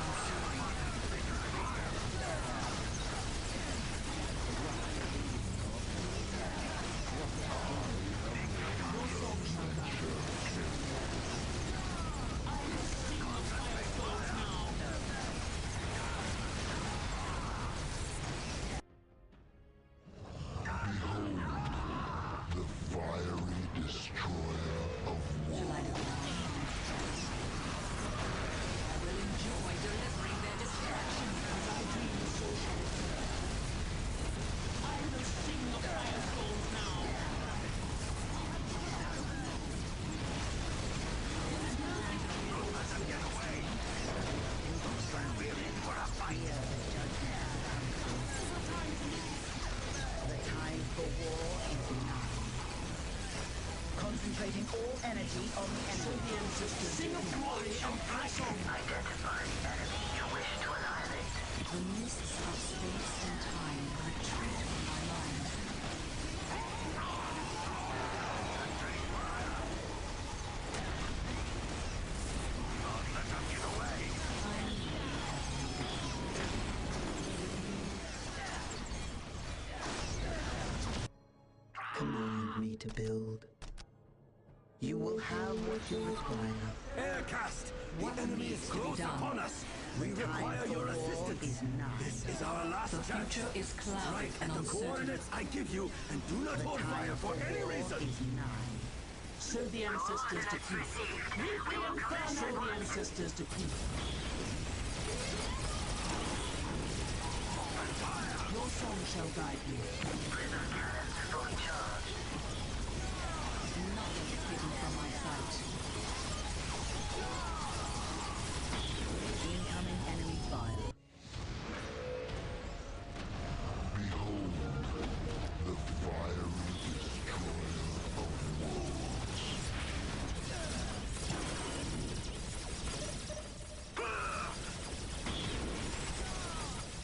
energy on the enemy. Show the ancestors sing of glory and press on. Identify the enemy you wish to annihilate. The mists of space and time retreat from my mind. Don't let them get away. Command me to build. You will have what you require. Aircast! The enemy is close upon us! We The time require for your war assistance! is nigh. This is our last The chance! future is clouded Strike and at the uncertain. coordinates I give you, and do not hold fire for any reason! Is nigh. Show the ancestors defeat. Meet the inferno. Show the ancestors defeat. Your song shall guide you. Prism cannons fully charged. Nothing is hidden from my sight. Incoming enemy fire. Behold, the fiery destroyer of worlds.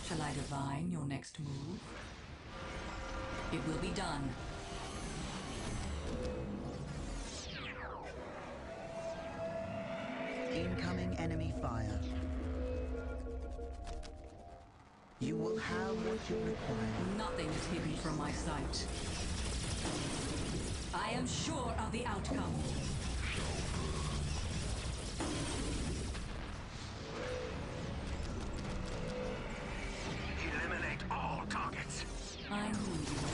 Shall I divine your next move? It will be done. Incoming enemy fire. You will have what you require. Nothing is hidden from my sight. I am sure of the outcome. Eliminate all targets. I knew you would.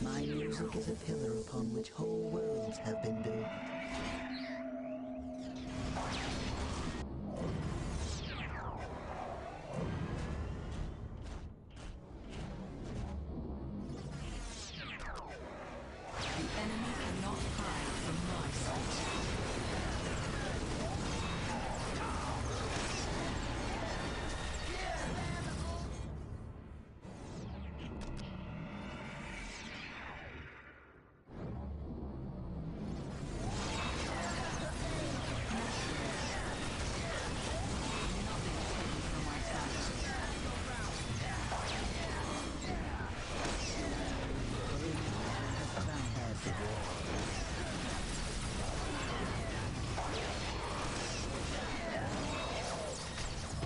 My music is a pillar upon which whole worlds have been built. The enemy cannot hide from my sight. Nothing is hidden from my sight. I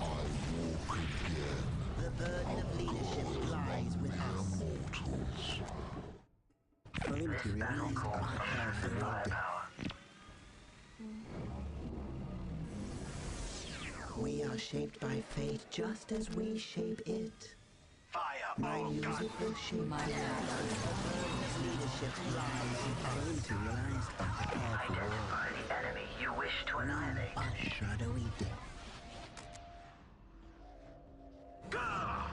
walk again. The burden of leadership lies with us. Mortals. Perimeter remains prepared for your death. We are shaped by fate just as we shape it. Fire My all guns. music will shape My the love. burden of leadership lies with us. Perimeter remains prepared for war. Identify the enemy you wish to annihilate. A shadowy death. Gah!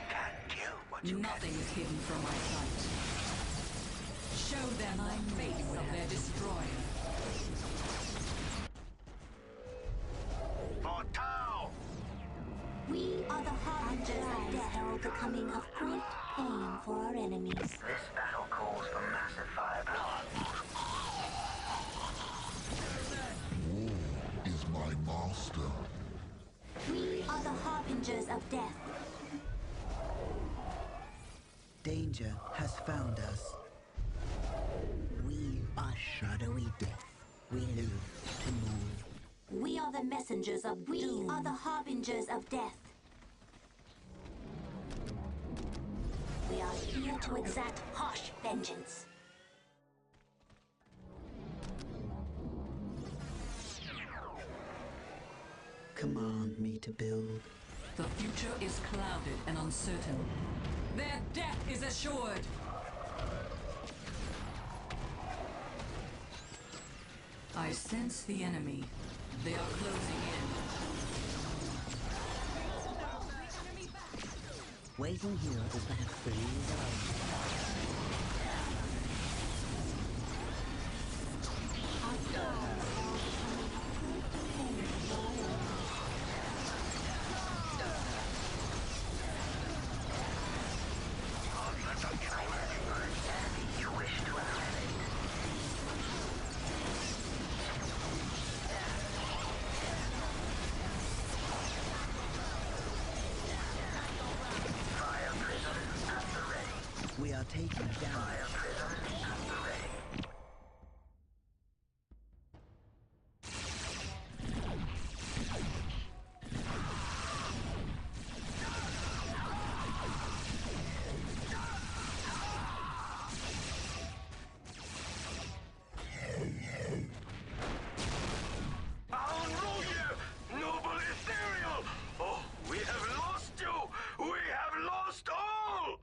Can't kill what you Nothing is hidden from my sight. Show them the face of their destroyer. For Tau! We are the harbingers of death, herald the coming of great pain for our enemies. This battle calls for massive firepower. War is my master. We are the harbingers of death. Danger has found us. We are shadowy death. We live to move. We are the messengers of doom. We are the harbingers of death. We are here to exact harsh vengeance. Command me to build. The future is clouded and uncertain. Their death is assured. I sense the enemy. They are closing in. Waiting here is that freeze zone. We are taking damage. Noble Ethereal! Oh, we have lost you! We have lost all!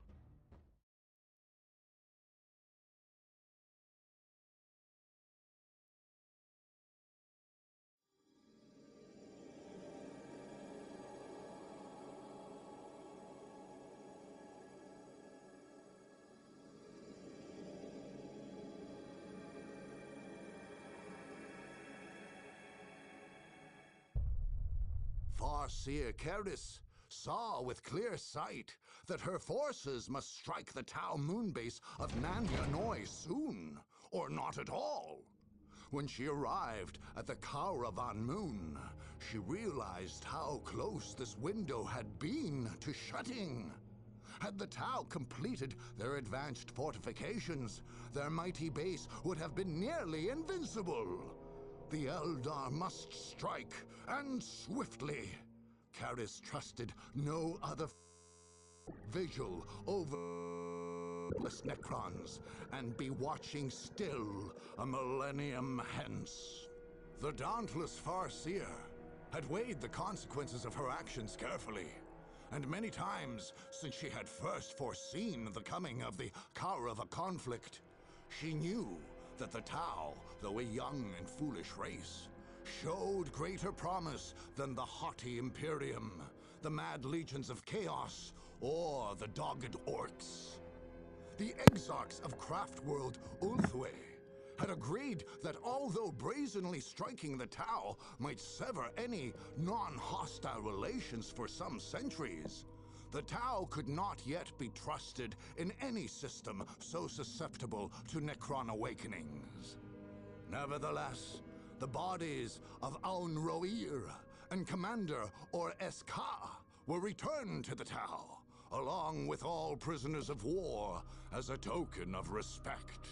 Farseer Keris saw with clear sight that her forces must strike the Tau moonbase of Nanya Noi soon, or not at all. When she arrived at the Kauravan moon, she realized how close this window had been to shutting. Had the Tau completed their advanced fortifications, their mighty base would have been nearly invincible. The Eldar must strike, and swiftly. Keris trusted no other vigil over Necrons, and be watching still a millennium hence. The dauntless Farseer had weighed the consequences of her actions carefully, and many times since she had first foreseen the coming of the Kaurava conflict, she knew that the Tau, though a young and foolish race, showed greater promise than the haughty Imperium, the mad legions of Chaos, or the dogged Orcs. The exarchs of Craftworld Ulthwé had agreed that although brazenly striking the Tau might sever any non-hostile relations for some centuries, the Tau could not yet be trusted in any system so susceptible to Necron awakenings. Nevertheless, the bodies of Aun Roir and Commander Or-Eska were returned to the Tau, along with all prisoners of war, as a token of respect.